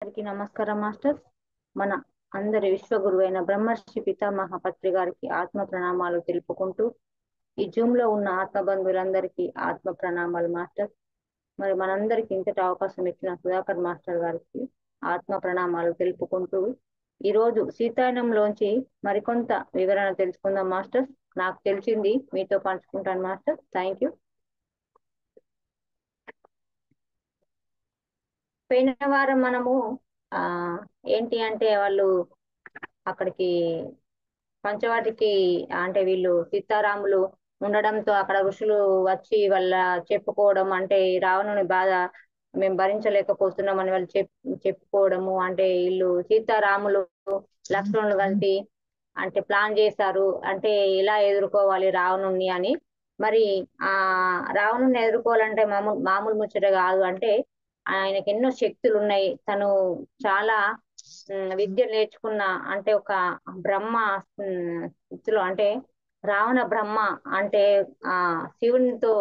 అందరికీ నమస్కారం మాస్టర్స్. మన అందరి విశ్వగురు అయిన బ్రహ్మర్షి పితామహ పత్రి గారికి ఆత్మ ప్రణామాలు తెలుపుకుంటూ ఈ జూమ్ లో ఉన్న ఆత్మ బంధువులందరికీ ఆత్మ ప్రణామాలు మాస్టర్స్. మరి మనందరికి ఇంతటి అవకాశం ఇచ్చిన సుధాకర్ మాస్టర్ గారికి ఆత్మ ప్రణామాలు తెలుపుకుంటూ ఈ రోజు సీతాయనంలోంచి మరికొంత వివరణ తెలుసుకుందాం మాస్టర్స్. నాకు తెలిసింది మీతో పంచుకుంటాను మాస్టర్. Thank you. పోయిన వారం మనము ఆ ఏంటి అంటే వాళ్ళు అక్కడికి పంచవాటికి అంటే వీళ్ళు సీతారాములు ఉండడంతో అక్కడ ఋషులు వచ్చి వాళ్ళ చెప్పుకోవడం అంటే ఈ రావణుని బాధ మేము భరించలేకపోతున్నాం అని వాళ్ళు చెప్పుకోవడము అంటే వీళ్ళు సీతారాములు లక్ష్మణులు కలిసి అంటే ప్లాన్ చేశారు అంటే ఎలా ఎదుర్కోవాలి రావణుణ్ణి అని. మరి ఆ రావణుని ఎదుర్కోవాలంటే మామూలు మామూలు ముచ్చట కాదు. అంటే ఆయనకి ఎన్నో శక్తులు ఉన్నాయి. తను చాలా విద్య నేర్చుకున్న అంటే ఒక బ్రహ్మ స్థితిలో అంటే రావణ బ్రహ్మ అంటే ఆ శివునితో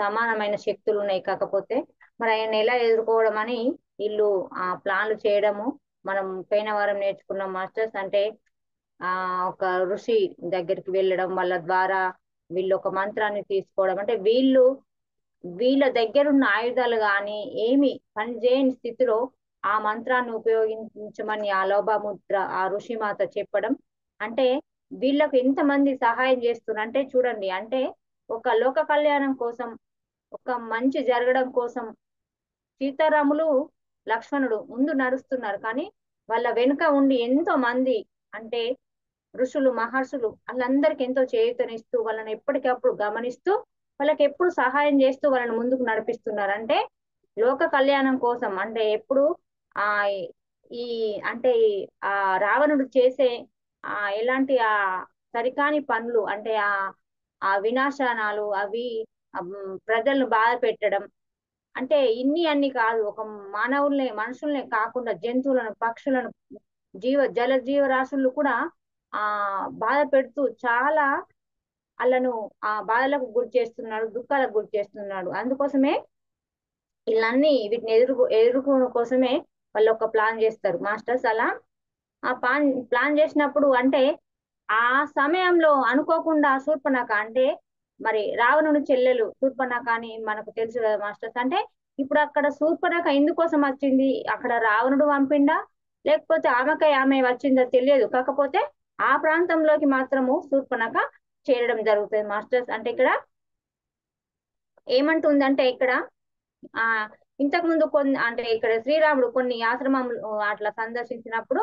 సమానమైన శక్తులు ఉన్నాయి. కాకపోతే మరి ఆయన ఎలా ఎదుర్కోవడం అని వీళ్ళు ఆ ప్లాన్లు చేయడము మనం పోయిన వారం నేర్చుకున్నాం మాస్టర్స్. అంటే ఆ ఒక ఋషి దగ్గరికి వెళ్ళడం వాళ్ళ ద్వారా వీళ్ళు ఒక మంత్రాన్ని తీసుకోవడం అంటే వీళ్ళ దగ్గర ఉన్న ఆయుధాలు గాని ఏమి పనిచేయని స్థితిలో ఆ మంత్రాన్ని ఉపయోగించమని ఆ లోభముద్ర ఆ ఋషి మాత చెప్పడం. అంటే వీళ్ళకు ఎంతమంది సహాయం చేస్తున్నారు అంటే చూడండి. అంటే ఒక లోక కళ్యాణం కోసం ఒక మంచి జరగడం కోసం సీతారాములు లక్ష్మణుడు ముందు నడుస్తున్నారు. కానీ వాళ్ళ వెనుక ఉండి ఎంతో మంది అంటే ఋషులు మహర్షులు వాళ్ళందరికి ఎంతో చేయూతనిస్తూ వాళ్ళని ఎప్పటికప్పుడు గమనిస్తూ వాళ్ళకి ఎప్పుడు సహాయం చేస్తూ వాళ్ళని ముందుకు నడిపిస్తున్నారు. అంటే లోక కళ్యాణం కోసం అంటే ఎప్పుడు ఆ ఈ అంటే ఆ రావణుడు చేసే ఎలాంటి సరికాని పనులు అంటే ఆ వినాశనాలు అవి ప్రజలను బాధ పెట్టడం అంటే ఇన్ని అన్ని కాదు. ఒక మనుషుల్నే కాకుండా జంతువులను పక్షులను జల జీవరాశులు కూడా ఆ బాధ పెడుతూ చాలా వాళ్ళను ఆ బాధలకు గురి చేస్తున్నాడు, దుఃఖాలకు గురి చేస్తున్నాడు. అందుకోసమే వీటిని ఎదుర్కోవడం కోసమే వాళ్ళు ఒక ప్లాన్ చేస్తారు మాస్టర్స్. అలా ఆ ప్లాన్ చేసినప్పుడు అంటే ఆ సమయంలో అనుకోకుండా శూర్పణఖ అంటే మరి రావణుని చెల్లెలు శూర్పణఖ అని మనకు తెలుసు కదా మాస్టర్స్. అంటే ఇప్పుడు అక్కడ శూర్పణఖ ఎందుకోసం వచ్చింది, అక్కడ రావణుడు పంపిండా లేకపోతే ఆమె వచ్చిందో తెలియదు. కాకపోతే ఆ ప్రాంతంలోకి మాత్రము శూర్పణఖ చేరడం జరుగుతుంది మాస్టర్స్. అంటే ఇక్కడ ఏమంటుందంటే ఇక్కడ ఆ ఇంతకు ముందు అంటే ఇక్కడ శ్రీరాముడు కొన్ని ఆశ్రమములు అట్లా సందర్శించినప్పుడు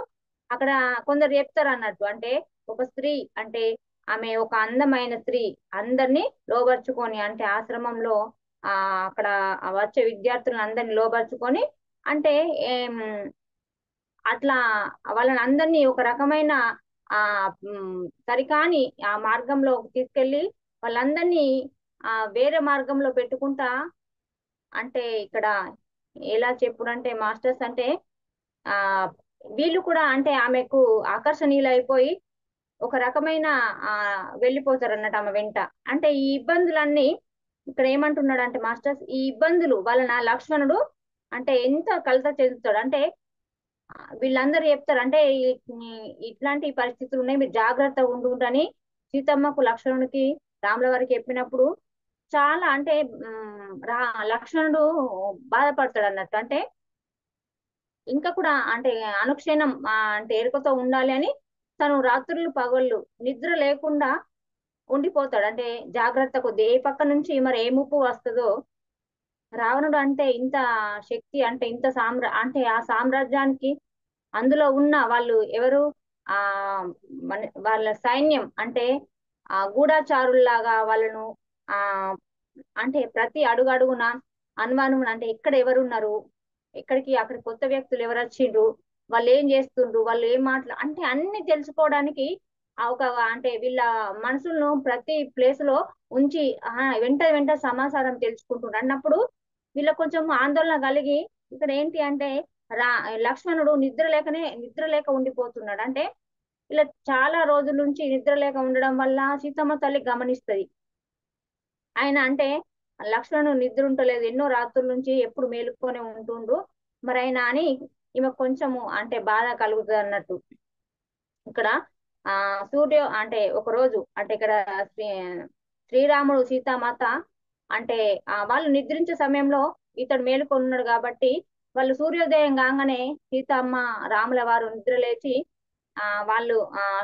అక్కడ కొందరు చెప్తారు అన్నట్టు. అంటే ఒక స్త్రీ అంటే ఆమె ఒక అందమైన స్త్రీ అందరినీ లోబర్చుకొని అంటే ఆశ్రమంలో ఆ అక్కడ వచ్చే విద్యార్థులను అందరినీ లోబర్చుకొని అంటే ఏం అట్లా వాళ్ళని అందరినీ ఒక రకమైన ఆ సరికాని ఆ మార్గంలో తీసుకెళ్లి వాళ్ళందరినీ వేరే మార్గంలో పెట్టుకుంటా అంటే ఇక్కడ ఎలా చెప్పుడంటే మాస్టర్స్ అంటే ఆ వీళ్ళు కూడా అంటే ఆమెకు ఆకర్షణీయులైపోయి ఒక రకమైన ఆ వెళ్ళిపోతారు అన్నట్టు ఆమె వెంట. అంటే ఈ ఇబ్బందులన్నీ ఇక్కడ ఏమంటున్నాడు అంటే మాస్టర్స్ ఈ ఇబ్బందులు వలన లక్ష్మణుడు అంటే ఎంత కలత చెందుతాడు అంటే వీళ్ళందరూ చెప్తారు అంటే ఇట్లాంటి పరిస్థితులు ఉన్నాయి మీరు జాగ్రత్తగా ఉండుంటని సీతమ్మకు లక్ష్మణుడికి రాముల వారికి చెప్పినప్పుడు చాలా అంటే లక్ష్మణుడు బాధపడతాడు అన్నట్టు. అంటే ఇంకా కూడా అంటే అనుక్షణం అంటే ఎరుకతో ఉండాలి అని తను రాత్రులు పగళ్ళు నిద్ర లేకుండా ఉండిపోతాడు. అంటే జాగ్రత్త కొద్ది ఏ పక్క నుంచి మరి ఏ ముప్పు వస్తుందో. రావణుడు అంటే ఇంత శక్తి అంటే ఇంత అంటే ఆ సామ్రాజ్యానికి అందులో ఉన్న వాళ్ళు ఎవరు ఆ వాళ్ళ సైన్యం అంటే ఆ గూఢాచారుల్లాగా వాళ్ళను ఆ అంటే ప్రతి అడుగు అడుగున అనుమానం అంటే ఎక్కడ ఎవరున్నారు, అక్కడ కొత్త వ్యక్తులు ఎవరు వచ్చిండ్రు, వాళ్ళు ఏం చేస్తుండ్రు, వాళ్ళు ఏం అంటే అన్ని తెలుసుకోవడానికి ఒక అంటే వీళ్ళ మనసులను ప్రతి ప్లేస్ లో ఉంచి వెంట సమాచారం తెలుసుకుంటున్నారు అన్నప్పుడు వీళ్ళకి కొంచెం ఆందోళన కలిగి ఇక్కడ ఏంటి అంటే రా లక్ష్మణుడు నిద్ర లేక ఉండిపోతున్నాడు. అంటే ఇలా చాలా రోజుల నుంచి నిద్ర లేక ఉండడం వల్ల సీతమ్మ తల్లి గమనిస్తది. ఆయన అంటే లక్ష్మణుడు నిద్ర ఉంటలేదు, ఎన్నో రాత్రుల నుంచి ఎప్పుడు మేలుకొని ఉంటుండు మరి ఆయన అని ఈమె కొంచెము అంటే బాధ కలుగుతుంది అన్నట్టు. ఇక్కడ ఆ అంటే ఒక రోజు అంటే ఇక్కడ శ్రీరాముడు సీతామాత అంటే వాళ్ళు నిద్రించే సమయంలో ఇతడు మేలుకొని ఉన్నాడు కాబట్టి వాళ్ళు సూర్యోదయం కాగానే సీతమ్మ రాముల వారు నిద్ర లేచి వాళ్ళు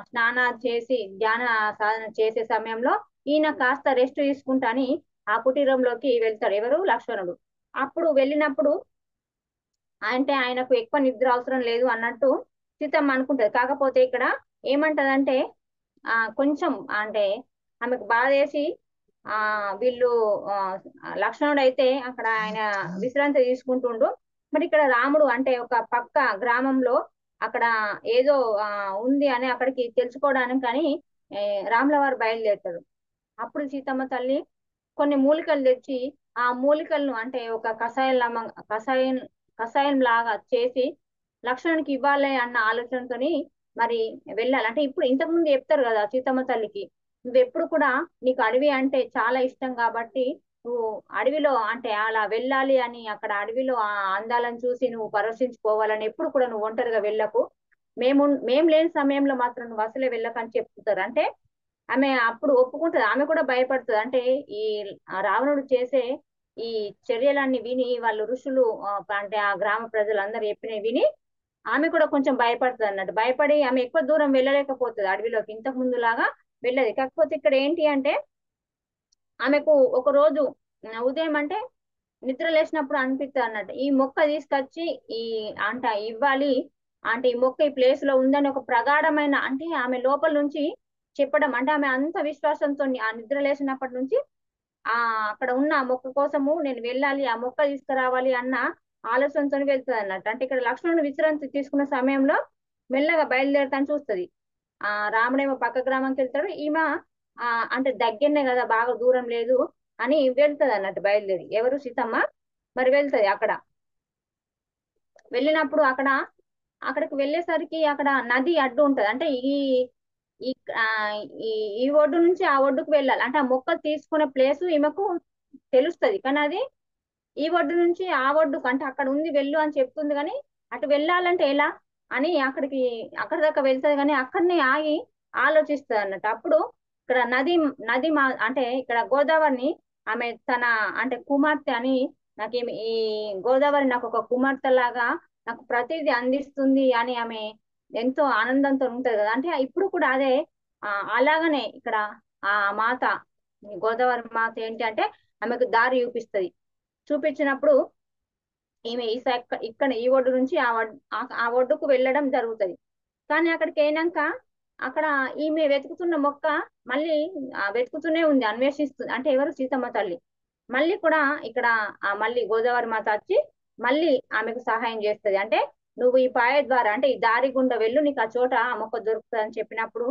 స్నానాలు చేసి ధ్యాన సాధన చేసే సమయంలో ఈయన కాస్త రెస్ట్ తీసుకుంటా అని ఆ కుటీరంలోకి వెళ్తాడు. ఎవరు? లక్ష్మణుడు. అప్పుడు వెళ్ళినప్పుడు అంటే ఆయనకు ఎక్కువ నిద్ర అవసరం లేదు అన్నట్టు సీతమ్మ అనుకుంటది. కాకపోతే ఇక్కడ ఏమంటదంటే కొంచెం అంటే ఆమెకు బాధేసి ఆ వీళ్ళు ఆ లక్ష్మణుడు అయితే అక్కడ ఆయన విశ్రాంతి తీసుకుంటుండు. మరి ఇక్కడ రాముడు అంటే ఒక పక్క గ్రామంలో అక్కడ ఏదో ఉంది అని అక్కడికి తెలుసుకోవడానికి కానీ రాముల వారు బయలుదేరుతాడు. అప్పుడు సీతమ్మ తల్లి కొన్ని మూలికలు తెచ్చి ఆ మూలికలను అంటే ఒక కషాయం కషాయం లాగా చేసి లక్ష్మణునికి ఇవ్వాలి అన్న ఆలోచనతోని మరి వెళ్ళాలి. అంటే ఇప్పుడు ఇంతకు ముందు చెప్తారు కదా సీతమ్మ తల్లికి, నువ్వెప్పుడు కూడా నీకు అడవి అంటే చాలా ఇష్టం కాబట్టి నువ్వు అడవిలో అంటే అలా వెళ్ళాలి అని అక్కడ అడవిలో ఆ అందాలను చూసి నువ్వు పరవశించుకోవాలని ఎప్పుడు కూడా నువ్వు ఒంటరిగా వెళ్ళకు, మేము లేని సమయంలో మాత్రం నువ్వు అసలే వెళ్ళకని చెప్తారు. అంటే ఆమె అప్పుడు ఒప్పుకుంటది. ఆమె కూడా భయపడుతుంది. అంటే ఈ రావణుడు చేసే ఈ చర్యలన్నీ విని వాళ్ళు ఋషులు అంటే ఆ గ్రామ ప్రజలందరూ చెప్పినవి విని ఆమె కూడా కొంచెం భయపడుతుంది అన్నట్టు. భయపడి ఆమె ఎక్కువ దూరం వెళ్ళలేకపోతుంది అడవిలోకి, ఇంతకు ముందు లాగా వెళ్ళదు. కాకపోతే ఇక్కడ ఏంటి అంటే ఆమెకు ఒక రోజు ఉదయం అంటే నిద్ర లేచినప్పుడు అనిపిస్తుంది అన్నట్టు, ఈ మొక్క తీసుకొచ్చి ఈ అంట ఇవ్వాలి, అంటే ఈ మొక్క ఈ ప్లేస్ లో ఉందని ఒక ప్రగాఢమైన అంటే ఆమె లోపల నుంచి చెప్పడం. అంటే ఆమె అంత విశ్వాసంతో ఆ నిద్ర లేచినప్పటి నుంచి ఆ అక్కడ ఉన్న ఆ మొక్క కోసము నేను వెళ్ళాలి, ఆ మొక్క తీసుకురావాలి అన్న ఆలోచనతో వెళ్తుంది అన్నట్టు. అంటే ఇక్కడ లక్ష్మణుడు విశ్రాంతి తీసుకున్న సమయంలో మెల్లగా బయలుదేరతాను చూస్తుంది. రాముడేమో పక్క గ్రామంకి వెళ్తాడు, ఈమె అంటే దగ్గరనే కదా బాగా దూరం లేదు అని వెళ్తది అన్నట్టు బయలుదేరి. ఎవరు? సీతమ్మ. మరి వెళ్తది. అక్కడ వెళ్ళినప్పుడు అక్కడికి వెళ్ళేసరికి అక్కడ నది అడ్డు ఉంటది. అంటే ఈ ఈ ఆ, ఈ ఈ ఒడ్డు నుంచి ఆ ఒడ్డుకు వెళ్ళాలి. అంటే ఆ మొక్కలు తీసుకునే ప్లేస్ ఈమెకు తెలుస్తది, కానీ అది ఈ ఒడ్డు నుంచి ఆ ఒడ్డుకు అంటే అక్కడ ఉంది వెళ్ళు అని చెప్తుంది, కానీ అటు వెళ్ళాలంటే ఎలా అని అక్కడి దాకా వెళ్తది, కానీ అక్కడనే ఆగి ఆలోచిస్తుంది అన్నట్టు. అప్పుడు ఇక్కడ నది అంటే ఇక్కడ గోదావరిని ఆమె తన అంటే కుమార్తె అని, ఈ గోదావరి నాకు ఒక కుమార్తె లాగా నాకు ప్రతిదీ అందిస్తుంది అని ఆమె ఎంతో ఆనందంతో ఉంటది కదా. అంటే ఇప్పుడు కూడా అదే అలాగనే ఇక్కడ ఆ మాత ఈ గోదావరి మాత ఏంటి అంటే ఆమెకు దారి చూపించినప్పుడు ఈమె ఇక్కడ ఈ ఒడ్డు నుంచి ఆ ఒడ్డుకు వెళ్ళడం జరుగుతుంది. కానీ అక్కడికి అయినాక అక్కడ ఈమె వెతుకుతున్న మొక్క మళ్ళీ వెతుకుతూనే ఉంది, అన్వేషిస్తుంది. అంటే ఎవరు? సీతమ్మ తల్లి. మళ్ళీ కూడా ఇక్కడ మళ్ళీ గోదావరి మాత వచ్చి మళ్ళీ ఆమెకు సహాయం చేస్తుంది. అంటే నువ్వు ఈ పాయ ద్వారా అంటే ఈ దారి గుండా వెళ్ళు, నీకు ఆ చోట ఆ మొక్క దొరుకుతుంది అని చెప్పినప్పుడు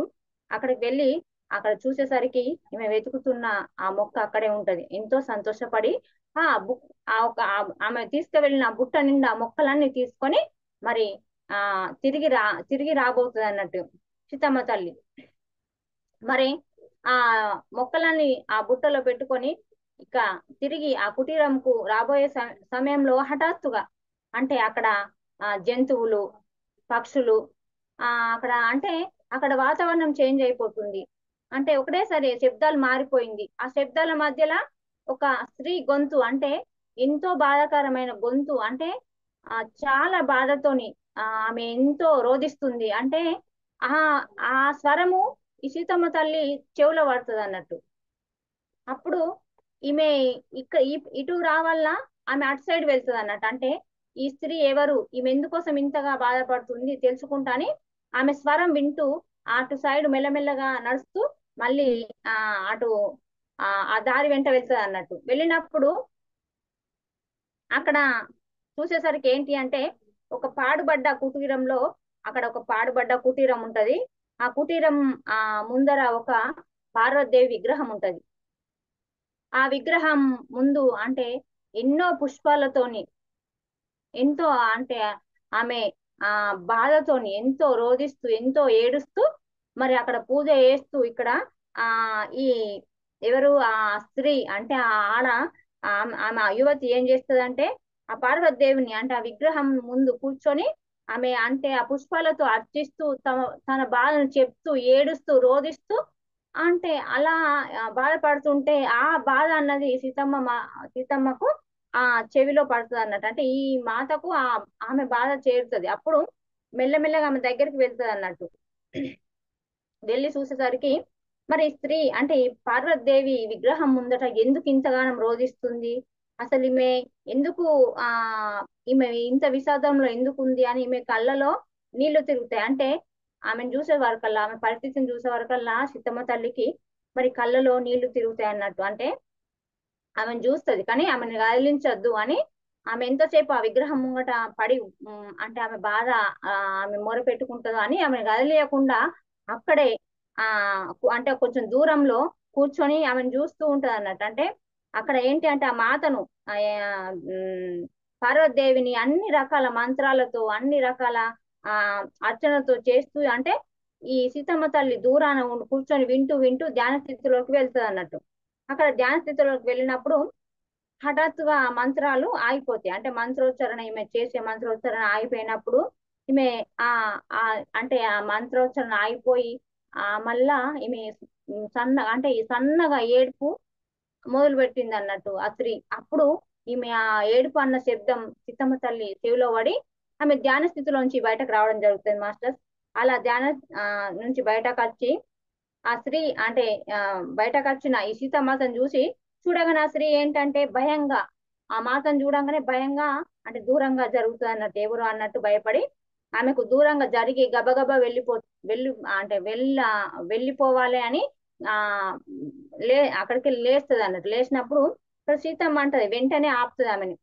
అక్కడికి వెళ్ళి అక్కడ చూసేసరికి ఈమె వెతుకుతున్న ఆ మొక్క అక్కడే ఉంటది. ఎంతో సంతోషపడి ఆ బుక్ ఆమె తీసుకువెళ్ళిన బుట్ట నిండా మొక్కలన్నీ తీసుకొని మరి ఆ తిరిగి రాబోతుంది అన్నట్టు సీతమ్మ తల్లి. మరి ఆ మొక్కలన్నీ ఆ బుట్టలో పెట్టుకొని ఇక తిరిగి ఆ కుటీరంకు రాబోయే సమయంలో హఠాత్తుగా అంటే అక్కడ జంతువులు, పక్షులు అక్కడ అంటే అక్కడ వాతావరణం చేంజ్ అయిపోతుంది. అంటే ఒకటేసారి శబ్దాలు మారిపోయింది. ఆ శబ్దాల మధ్యలో ఒక స్త్రీ గొంతు అంటే ఎంతో బాధాకరమైన గొంతు, అంటే చాలా బాధతోని ఆమె ఎంతో రోదిస్తుంది. అంటే ఆ ఆ స్వరము ఈ సీతమ్మ తల్లి చెవులో పడుతుంది అన్నట్టు. అప్పుడు ఈమె ఇటు రావాలన్నా ఆమె అటు సైడ్ వెళ్తుంది అన్నట్టు. అంటే ఈ స్త్రీ ఎవరు, ఈమె ఎందుకోసం ఇంతగా బాధపడుతుంది తెలుసుకుంటాని ఆమె స్వరం వింటూ అటు సైడ్ మెల్లమెల్లగా నడుస్తూ మళ్ళీ అటు ఆ దారి వెంట వెళ్తుంది అన్నట్టు. వెళ్ళినప్పుడు అక్కడ చూసేసరికి ఏంటి అంటే ఒక పాడుబడ్డ కుటీరంలో అక్కడ ఒక పాడుబడ్డ కుటీరం ఉంటది. ఆ కుటీరం ముందర ఒక పార్వతీదేవి విగ్రహం ఉంటది. ఆ విగ్రహం ముందు అంటే ఎన్నో పుష్పాలతోని ఎంతో అంటే ఆమె ఆ బాధతోని ఎంతో రోదిస్తూ ఎంతో ఏడుస్తూ మరి అక్కడ పూజ చేస్తూ ఇక్కడ ఆ ఈ ఎవరు ఆ స్త్రీ అంటే ఆ ఆడ ఆమె యువతి ఏం చేస్తుందంటే ఆ పార్వతీదేవిని అంటే ఆ విగ్రహం ముందు కూర్చొని ఆమె అంటే ఆ పుష్పాలతో అర్చిస్తూ తన బాధను చెప్తూ ఏడుస్తూ రోదిస్తూ అంటే అలా బాధపడుతుంటే ఆ బాధ అన్నది సీతమ్మకు ఆ చెవిలో పడుతుంది అన్నట్టు. అంటే ఈ మాతకు ఆమె బాధ చేరుతుంది. అప్పుడు మెల్లమెల్లగా ఆమె దగ్గరికి వెళ్తుంది అన్నట్టు. వెళ్ళి చూసేసరికి మరి స్త్రీ అంటే ఈ పార్వతీదేవి విగ్రహం ముందట ఎందుకు ఇంతగానం రోధిస్తుంది, అసలు ఈమె ఎందుకు ఆ ఈమె ఇంత విషాదంలో ఎందుకు ఉంది అని ఈమె కళ్ళలో నీళ్లు తిరుగుతాయి. అంటే ఆమెను చూసే వరకల్లా, ఆమె పరిస్థితిని చూసే వరకల్లా సీతమ్మ తల్లికి మరి కళ్ళలో నీళ్లు తిరుగుతాయి అన్నట్టు. అంటే ఆమెను చూస్తది కానీ ఆమెను కదిలించొద్దు అని ఆమె ఎంతసేపు ఆ విగ్రహం ముంగట పడి అంటే ఆమె బాధ ఆ, ఆమె మొర పెట్టుకుంటుందో అని ఆమెను కదిలియకుండా అక్కడే ఆ అంటే కొంచెం దూరంలో కూర్చొని ఆమెను చూస్తూ ఉంటది అన్నట్టు. అంటే అక్కడ ఏంటి అంటే ఆ మాతను ఆ, ఉమ్, పార్వతీదేవిని అన్ని రకాల మంత్రాలతో అన్ని రకాల ఆ అర్చనతో చేస్తూ అంటే ఈ సీతమ్మ తల్లి దూరాన కూర్చొని వింటూ వింటూ ధ్యాన స్థితిలోకి వెళ్తుంది అన్నట్టు. అక్కడ ధ్యాన స్థితిలోకి వెళ్ళినప్పుడు హఠాత్తుగా ఆ మంత్రాలు ఆగిపోతాయి. అంటే మంత్రోచ్చారణ ఈమె చేసే మంత్రోచ్చారణ ఆగిపోయినప్పుడు ఈమె ఆ ఆ అంటే ఆ మంత్రోచ్చారణ ఆగిపోయి మళ్ళా ఈమె అంటే ఈ సన్నగా ఏడుపు మొదలు పెట్టింది అన్నట్టు ఆ స్త్రీ. అప్పుడు ఈమె ఆ ఏడుపు అన్న శబ్దం సీతమ్మ తల్లి చెవిలో పడి ఆమె ధ్యాన స్థితిలోంచి బయటకు రావడం జరుగుతుంది మాస్టర్స్. అలా ధ్యాన ఆ, నుంచి బయటకు వచ్చి ఆ స్త్రీ అంటే ఆ బయటకు వచ్చిన ఈ సీతామాతను చూసి చూడగానే ఆ స్త్రీ ఏంటంటే భయంగా ఆ మాతను చూడంగానే భయంగా అంటే దూరంగా జరుగుతుంది అన్నట్టు, ఎవరు అన్నట్టు భయపడి ఆమెకు దూరంగా జరిగి గబగబా వెళ్ళి అంటే వెళ్ళిపోవాలి అని ఆ అక్కడికి లేస్తుంది అన్నట్టు. లేచినప్పుడు ఇక్కడ సీతమ్మ అంటది, వెంటనే ఆపుతుంది ఆమెని.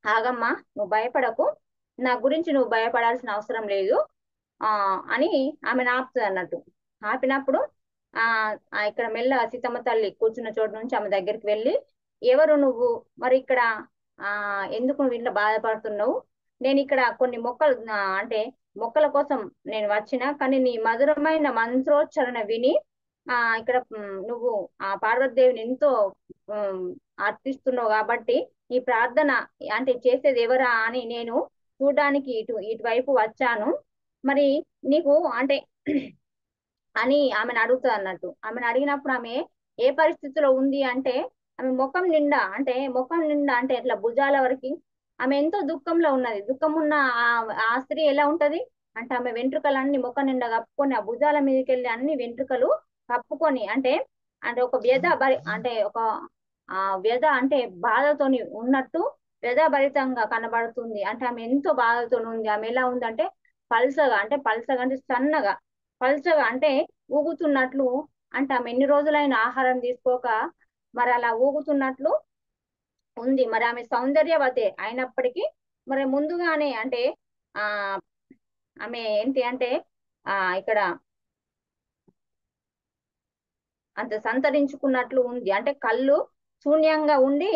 ఆగమ్మా, నువ్వు భయపడకు, నా గురించి నువ్వు భయపడాల్సిన అవసరం లేదు ఆ అని ఆమెను ఆపుతుంది అన్నట్టు. ఆపినప్పుడు ఆ ఇక్కడ మెల్ల సీతమ్మ తల్లి కూర్చున్న చోటు నుంచి ఆమె దగ్గరికి వెళ్ళి, ఎవరు నువ్వు, మరి ఇక్కడ ఆ ఎందుకు నువ్వు ఇట్లా బాధపడుతున్నావు, నేను ఇక్కడ కొన్ని మొక్కలు అంటే మొక్కల కోసం నేను వచ్చిన, కానీ నీ మధురమైన మంత్రోచ్చరణ విని ఇక్కడ నువ్వు ఆ పార్వతీదేవిని ఎంతో ఉమ్, అర్థిస్తున్నావు కాబట్టి ఈ ప్రార్థన అంటే చేసేది ఎవరా అని నేను చూడడానికి ఇటువైపు వచ్చాను. మరి నీకు అంటే అని ఆమెను అడుగుతుంది అన్నట్టు. ఆమెను అడిగినప్పుడు ఆమె ఏ పరిస్థితిలో ఉంది అంటే ఆమె ముఖం నిండా అంటే ఇట్లా భుజాల వరకు ఆమె ఎంతో దుఃఖంలో ఉన్నది. దుఃఖం ఉన్న ఆ స్త్రీ ఎలా ఉంటది అంటే ఆమె వెంట్రుకలన్నీ ముఖం నిండా కప్పుకొని ఆ భుజాల మీదకి వెళ్ళి అన్ని వెంట్రుకలు కప్పుకొని అంటే అంటే ఒక అంటే ఒక వ్యధ అంటే బాధతోని ఉన్నట్టు వ్యధాభరితంగా కనబడుతుంది. అంటే ఆమె ఎంతో బాధతో ఉంది. ఆమె ఎలా ఉందంటే పల్సగా అంటే సన్నగా పల్చగా అంటే ఊగుతున్నట్లు. అంటే ఆమె ఎన్ని రోజులైన ఆహారం తీసుకోక మరి అలా ఊగుతున్నట్లు ఉంది. మరి ఆమె సౌందర్యవతే అయినప్పటికీ మరి ముందుగానే అంటే ఆ ఆమె ఏంటి అంటే ఇక్కడ అంత సంతరించుకున్నట్లు ఉంది. అంటే కళ్ళు శూన్యంగా ఉండి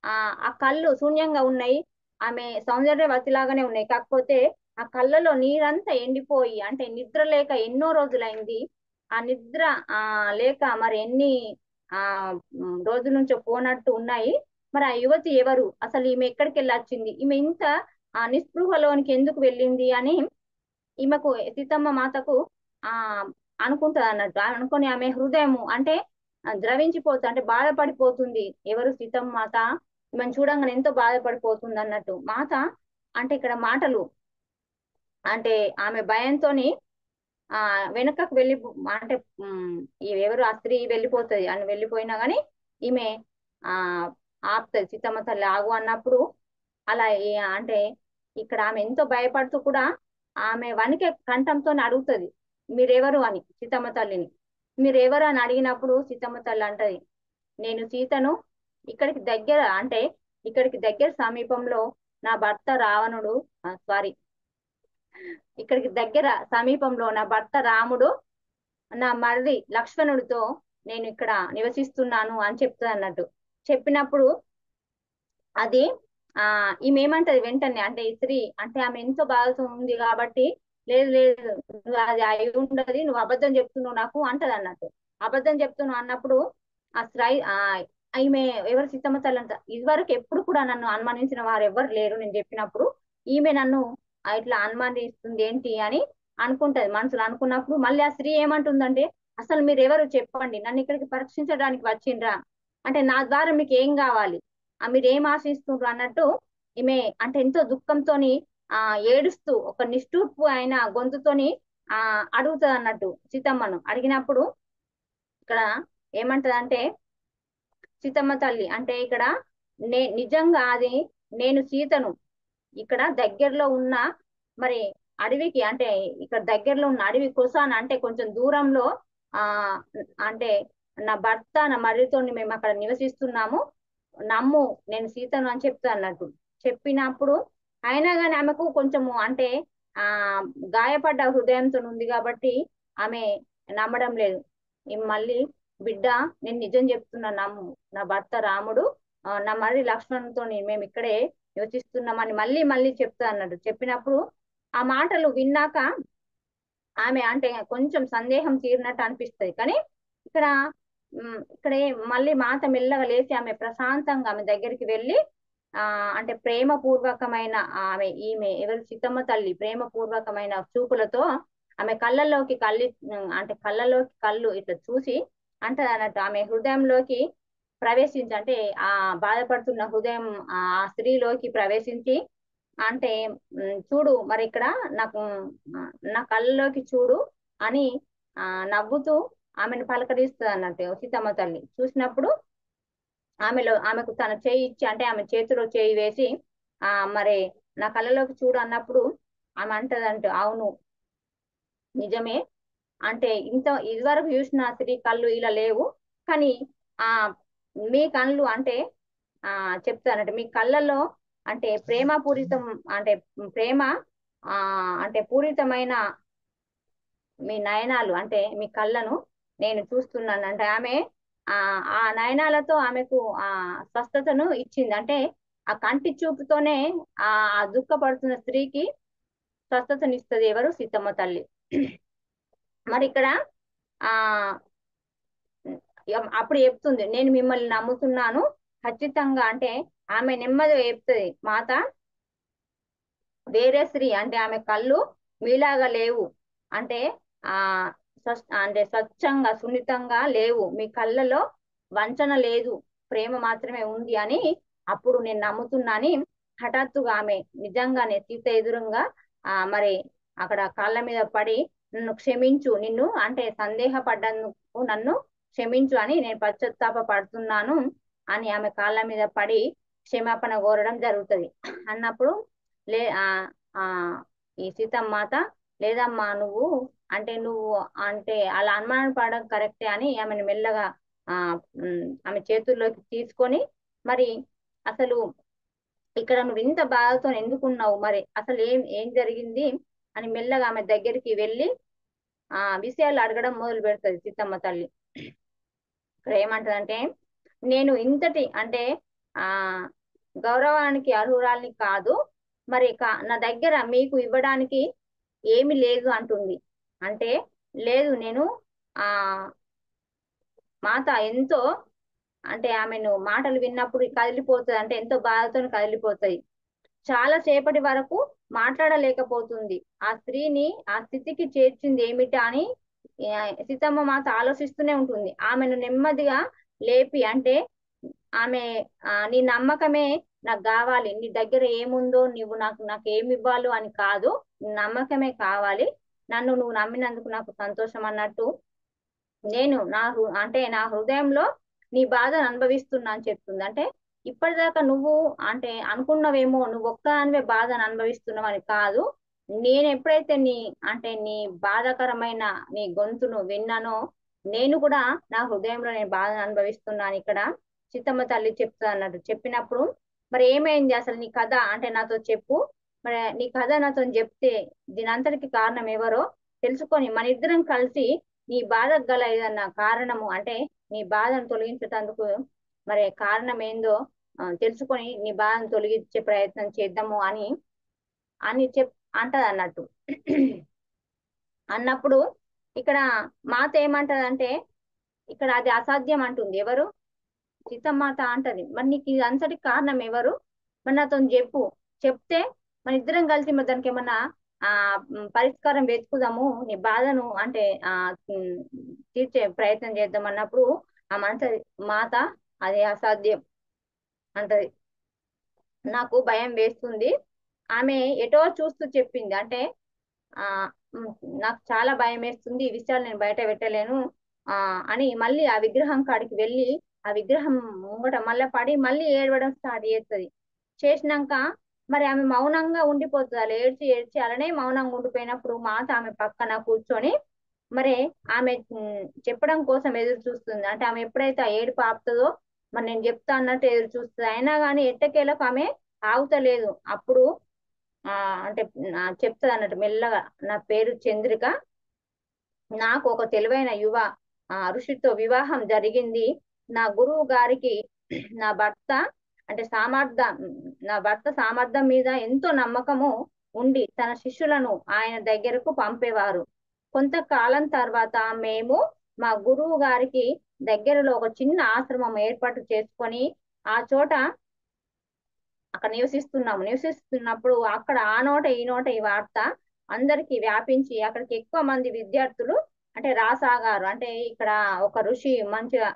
ఆ ఆ కళ్ళు శూన్యంగా ఉన్నాయి. ఆమె సౌందర్యవతిలాగానే ఉన్నాయి. కాకపోతే ఆ కళ్ళలో నీరంతా ఎండిపోయి అంటే నిద్ర లేక ఎన్నో రోజులైంది. ఆ నిద్ర లేక మరి ఎన్ని ఆ రోజుల నుంచో పోనట్టు ఉన్నాయి. మరి ఆ యువతి ఎవరు, అసలు ఈమె ఎక్కడికి వెళ్ళొచ్చింది, ఈమె ఇంత నిస్పృహలోనికి ఎందుకు వెళ్ళింది అని ఈమెకు సీతమ్మ మాతకు ఆ అనుకుంటది అన్నట్టు. అనుకొని ఆమె హృదయము అంటే ద్రవించిపోతుంది అంటే బాధపడిపోతుంది. ఎవరు సీతమ్మ మాత ఈమెను చూడంగానే ఎంతో బాధపడిపోతుంది అన్నట్టు. మాత అంటే ఇక్కడ మాటలు అంటే ఆమె భయంతోని ఆ వెనుకకు వెళ్ళి అంటే ఎవరు ఆ స్త్రీ వెళ్ళిపోతుంది అని వెళ్ళిపోయినా గాని ఈమె ఆ ఆపుతుంది. సీతమ్మ తల్లి ఆగు అన్నప్పుడు అలా అంటే ఇక్కడ ఆమె ఎంతో భయపడుతూ కూడా ఆమె వణికే కంఠంతో అడుగుతుంది, మీరెవరు అని సీతమ్మ తల్లిని. మీరెవరు అని అడిగినప్పుడు సీతమ్మ తల్లి అంటది, నేను సీతను. అంటే ఇక్కడికి దగ్గర సమీపంలో నా భర్త రావణుడు సారీ ఇక్కడికి దగ్గర సమీపంలో నా భర్త రాముడు నా మరిది లక్ష్మణుడితో నేను ఇక్కడ నివసిస్తున్నాను అని చెప్తుంది అన్నట్టు. చెప్పినప్పుడు అది ఈమె ఏమంటది వెంటనే అంటే ఈ స్త్రీ అంటే ఆమె ఎంతో బాధతో ఉంది కాబట్టి, లేదు లేదు నువ్వు అది అయి ఉండదు, నువ్వు అబద్ధం చెప్తున్నావు నాకు అంటది అన్నట్టు. అబద్ధం చెప్తున్నావు అన్నప్పుడు ఆ స్త్రీ ఈమె ఎవరు సీతమ్మ తల్లి అంట, ఇదివరకు ఎప్పుడు కూడా నన్ను అనుమానించిన వారు ఎవ్వరు లేరు నేను చెప్పినప్పుడు, ఈమె నన్ను ఇట్లా అనుమానిస్తుంది ఏంటి అని అనుకుంటది మనసులో. అనుకున్నప్పుడు మళ్ళీ ఆ స్త్రీ ఏమంటుందంటే, అసలు మీరు ఎవరు చెప్పండి, నన్ను ఇక్కడికి పరీక్షించడానికి వచ్చిండ్రా, అంటే నా ద్వారా మీకు ఏం కావాలి, మీరు ఏం ఆశిస్తుండ్రు అన్నట్టు ఈమె అంటే ఎంతో దుఃఖంతోని ఆ ఏడుస్తూ ఒక నిష్ఠూర్పు అయిన గొంతుతోని అడుగుతుంది అన్నట్టు సీతమ్మను. అడిగినప్పుడు ఇక్కడ ఏమంటదంటే, సీతమ్మ తల్లి అంటే ఇక్కడ నిజంగా అది నేను సీతను, ఇక్కడ దగ్గరలో ఉన్న మరి అడవికి అంటే ఇక్కడ దగ్గరలో ఉన్న అడవి కొసాన అంటే కొంచెం దూరంలో ఆ అంటే నా భర్త నా మరిదితో మేము అక్కడ నివసిస్తున్నాము, నమ్ము నేను సీతను అని చెప్తా అన్నట్టు. చెప్పినప్పుడు అయినా కానీ ఆమెకు కొంచెము అంటే ఆ గాయపడ్డ హృదయంతో ఉంది కాబట్టి ఆమె నమ్మడం లేదు. మళ్ళీ బిడ్డ నేను నిజం చెప్తున్నా నమ్ము, నా భర్త రాముడు నా మరిది లక్ష్మణుతో మేము ఇక్కడే యోచిస్తున్నామని మళ్ళీ మళ్ళీ చెప్తా అన్నాడు. చెప్పినప్పుడు ఆ మాటలు విన్నాక ఆమె అంటే కొంచెం సందేహం తీరినట్టు అనిపిస్తుంది. కానీ ఇక్కడ ఇక్కడే మళ్ళీ మాత మెల్లగా లేచి ఆమె ప్రశాంతంగా ఆమె దగ్గరికి వెళ్ళి అంటే ప్రేమపూర్వకమైన ఈమె ఎవరు సీతమ్మ తల్లి ప్రేమపూర్వకమైన చూపులతో ఆమె కళ్ళల్లోకి అంటే కళ్ళలోకి కళ్ళు ఇట్లా చూసి అంటది అన్నట్టు, ఆమె హృదయంలోకి ప్రవేశించి అంటే ఆ బాధపడుతున్న హృదయం ఆ స్త్రీలోకి ప్రవేశించి అంటే చూడు మరి ఇక్కడ నాకు నా కళ్ళలోకి చూడు అని నవ్వుతూ ఆమెను పలకరిస్తుంది అన్నట్టు సీతమ్మ తల్లి. చూసినప్పుడు ఆమెకు తన చేయి ఇచ్చి అంటే ఆమె చేతిలో చేయి వేసి మరి నా కళ్ళలోకి చూడు అన్నప్పుడు ఆమె అంటదంటే, అవును నిజమే, అంటే ఇదివరకు చూసిన స్త్రీ కళ్ళు ఇలా లేవు, కానీ ఆ మీ కళ్ళు అంటే చెప్తానంటే మీ కళ్ళల్లో అంటే ప్రేమపూరితం అంటే ప్రేమ ఆ అంటే పూరితమైన మీ నయనాలు అంటే మీ కళ్ళను నేను చూస్తున్నాను అంటే ఆమె ఆ ఆ నయనాలతో ఆమెకు స్వస్థతను ఇచ్చింది. అంటే ఆ కంటి చూపుతోనే ఆ దుఃఖపడుతున్న స్త్రీకి స్వస్థతనిస్తుంది ఎవరు సీతమ్మ తల్లి. మరి ఇక్కడ ఆ అప్పుడు చెప్తుంది, నేను మిమ్మల్ని నమ్ముతున్నాను ఖచ్చితంగా అంటే ఆమె నెమ్మదిగా చెప్తుంది, మాత వేరే స్త్రీ అంటే ఆమె కళ్ళు మీలాగా లేవు, అంటే ఆ అంటే స్వచ్ఛంగా సున్నితంగా లేవు, మీ కళ్ళలో వంచన లేదు, ప్రేమ మాత్రమే ఉంది అని అప్పుడు నేను నమ్ముతున్నాని హఠాత్తుగా ఆమె నిజంగానే సీత ఎదురుగా మరి అక్కడ కాళ్ళ మీద పడి నన్ను క్షమించు, నిన్ను అంటే సందేహపడ్డందుకు నన్ను క్షమించు అని నేను పశ్చాత్తాప పడుతున్నాను అని ఆమె కాళ్ళ మీద పడి క్షమాపణ కోరడం జరుగుతుంది. అన్నప్పుడు లే ఆ ఈ సీతమ్మాత లేదమ్మా నువ్వు నువ్వు అంటే అలా అనుమానం పడడం కరెక్టే అని ఆమెను మెల్లగా ఆమె చేతుల్లోకి తీసుకొని మరి అసలు ఇక్కడ నువ్వు ఇంత బాధతో ఎందుకున్నావు, మరి అసలు ఏం జరిగింది అని మెల్లగా ఆమె దగ్గరికి వెళ్ళి విషయాలు అడగడం మొదలు పెడుతుంది సీతమ్మ తల్లి. ఇక్కడ ఏమంటదంటే, నేను ఇంతటి అంటే ఆ గౌరవానికి అర్హురాల్ని కాదు, మరి నా దగ్గర మీకు ఇవ్వడానికి ఏమి లేదు అంటుంది. అంటే లేదు నేను ఆ మాత ఎంతో అంటే ఆమెను మాటలు విన్నప్పుడు కదిలిపోతుంది, అంటే ఎంతో బాధతో కదిలిపోతాయి. చాలా సేపటి వరకు మాట్లాడలేకపోతుంది. ఆ స్త్రీని ఆ స్థితికి చేర్చింది ఏమిటా అని సీతమ్మ మాత ఆలోచిస్తూనే ఉంటుంది. ఆమెను నెమ్మదిగా లేపి అంటే ఆమె నీ నమ్మకమే నాకు కావాలి, నీ దగ్గర ఏముందో నాకు ఏమి ఇవ్వాలో అని కాదు, నమ్మకమే కావాలి, నన్ను నువ్వు నమ్మినందుకు నాకు సంతోషం అన్నట్టు నేను నా హృదయంలో నీ బాధను అనుభవిస్తున్నా అని చెప్తుంది. అంటే ఇప్పటిదాకా నువ్వు అంటే అనుకున్నవేమో నువ్వు ఒక్కదానివే బాధను అనుభవిస్తున్నావు అని కాదు, నేను ఎప్పుడైతే నీ బాధాకరమైన నీ గొంతును విన్నానో నేను కూడా నా హృదయంలో నేను బాధను అనుభవిస్తున్నాను ఇక్కడ సీతమ్మ తల్లి చెప్తా అన్నట్టు. చెప్పినప్పుడు మరి ఏమైంది అసలు నీ కథ అంటే నాతో చెప్పు, మరి నీ కథ నాతో చెప్తే దీనంతటికి కారణం ఎవరో తెలుసుకొని మన ఇద్దరం కలిసి నీ బాధకు గల ఏదన్నా కారణము అంటే నీ బాధను తొలగించేటందుకు మరి కారణం ఏందో తెలుసుకొని నీ బాధను తొలగించే ప్రయత్నం చేద్దాము అని అని అంటది అన్నట్టు. అన్నప్పుడు ఇక్కడ మాత ఏమంటదంటే, ఇక్కడ అది అసాధ్యం అంటుంది. ఎవరు సీతమ్మాత అంటది, మరి నీకు ఇది అంతటి కారణం ఎవరు, మరి నాతో చెప్తే మన ఇద్దరం కలిసి మరి దానికి ఏమన్నా పరిష్కారం వెతుకుదాము, నీ బాధను అంటే ఉమ్, తీర్చే ప్రయత్నం చేద్దాం అన్నప్పుడు ఆ మనసు మాత అది అసాధ్యం అంటది. నాకు భయం వేస్తుంది. ఆమె ఎటో చూస్తూ చెప్పింది. అంటే ఆ ఉమ్, నాకు చాలా భయం వేస్తుంది, ఈ విషయాలు నేను బయట పెట్టలేను ఆ అని మళ్ళీ ఆ విగ్రహం కాడికి వెళ్ళి ఆ విగ్రహం ముంగట మళ్ళీ పడి మళ్ళీ ఏడవడం స్టార్ట్ చేస్తుంది. చేసినాక మరి ఆమె మౌనంగా ఉండిపోతుంది. అలా ఏడ్చి ఏడ్చి అలానే మౌనంగా ఉండిపోయినప్పుడు మాత ఆమె పక్కన కూర్చొని మరి ఆమె చెప్పడం కోసం ఎదురు చూస్తుంది. అంటే ఆమె ఎప్పుడైతే ఆ ఏడుపు ఆపుతుందో మరి నేను చెప్తా అన్నట్టు ఎదురు చూస్తుంది. అయినా కానీ ఎట్టకేలకు ఆమె ఆగుతలేదు. అప్పుడు ఆ అంటే చెప్తుంది అన్నట్టు మెల్లగా, నా పేరు చంద్రిక, నాకు ఒక తెలివైన యువ ఋషితో వివాహం జరిగింది. నా గురువు గారికి నా భర్త అంటే సామర్థ్యం నా భర్త సామర్థ్యం మీద ఎంతో నమ్మకము ఉండి తన శిష్యులను ఆయన దగ్గరకు పంపేవారు. కొంతకాలం తర్వాత మేము మా గురువు గారికి దగ్గరలో ఒక చిన్న ఆశ్రమం ఏర్పాటు చేసుకొని ఆ చోట అక్కడ నివసిస్తున్నప్పుడు అక్కడ ఆ నోట ఈ నోట ఈ వార్త అందరికి వ్యాపించి అక్కడికి ఎక్కువ మంది విద్యార్థులు అంటే రాసాగారు. అంటే ఇక్కడ ఒక ఋషి మంచిగా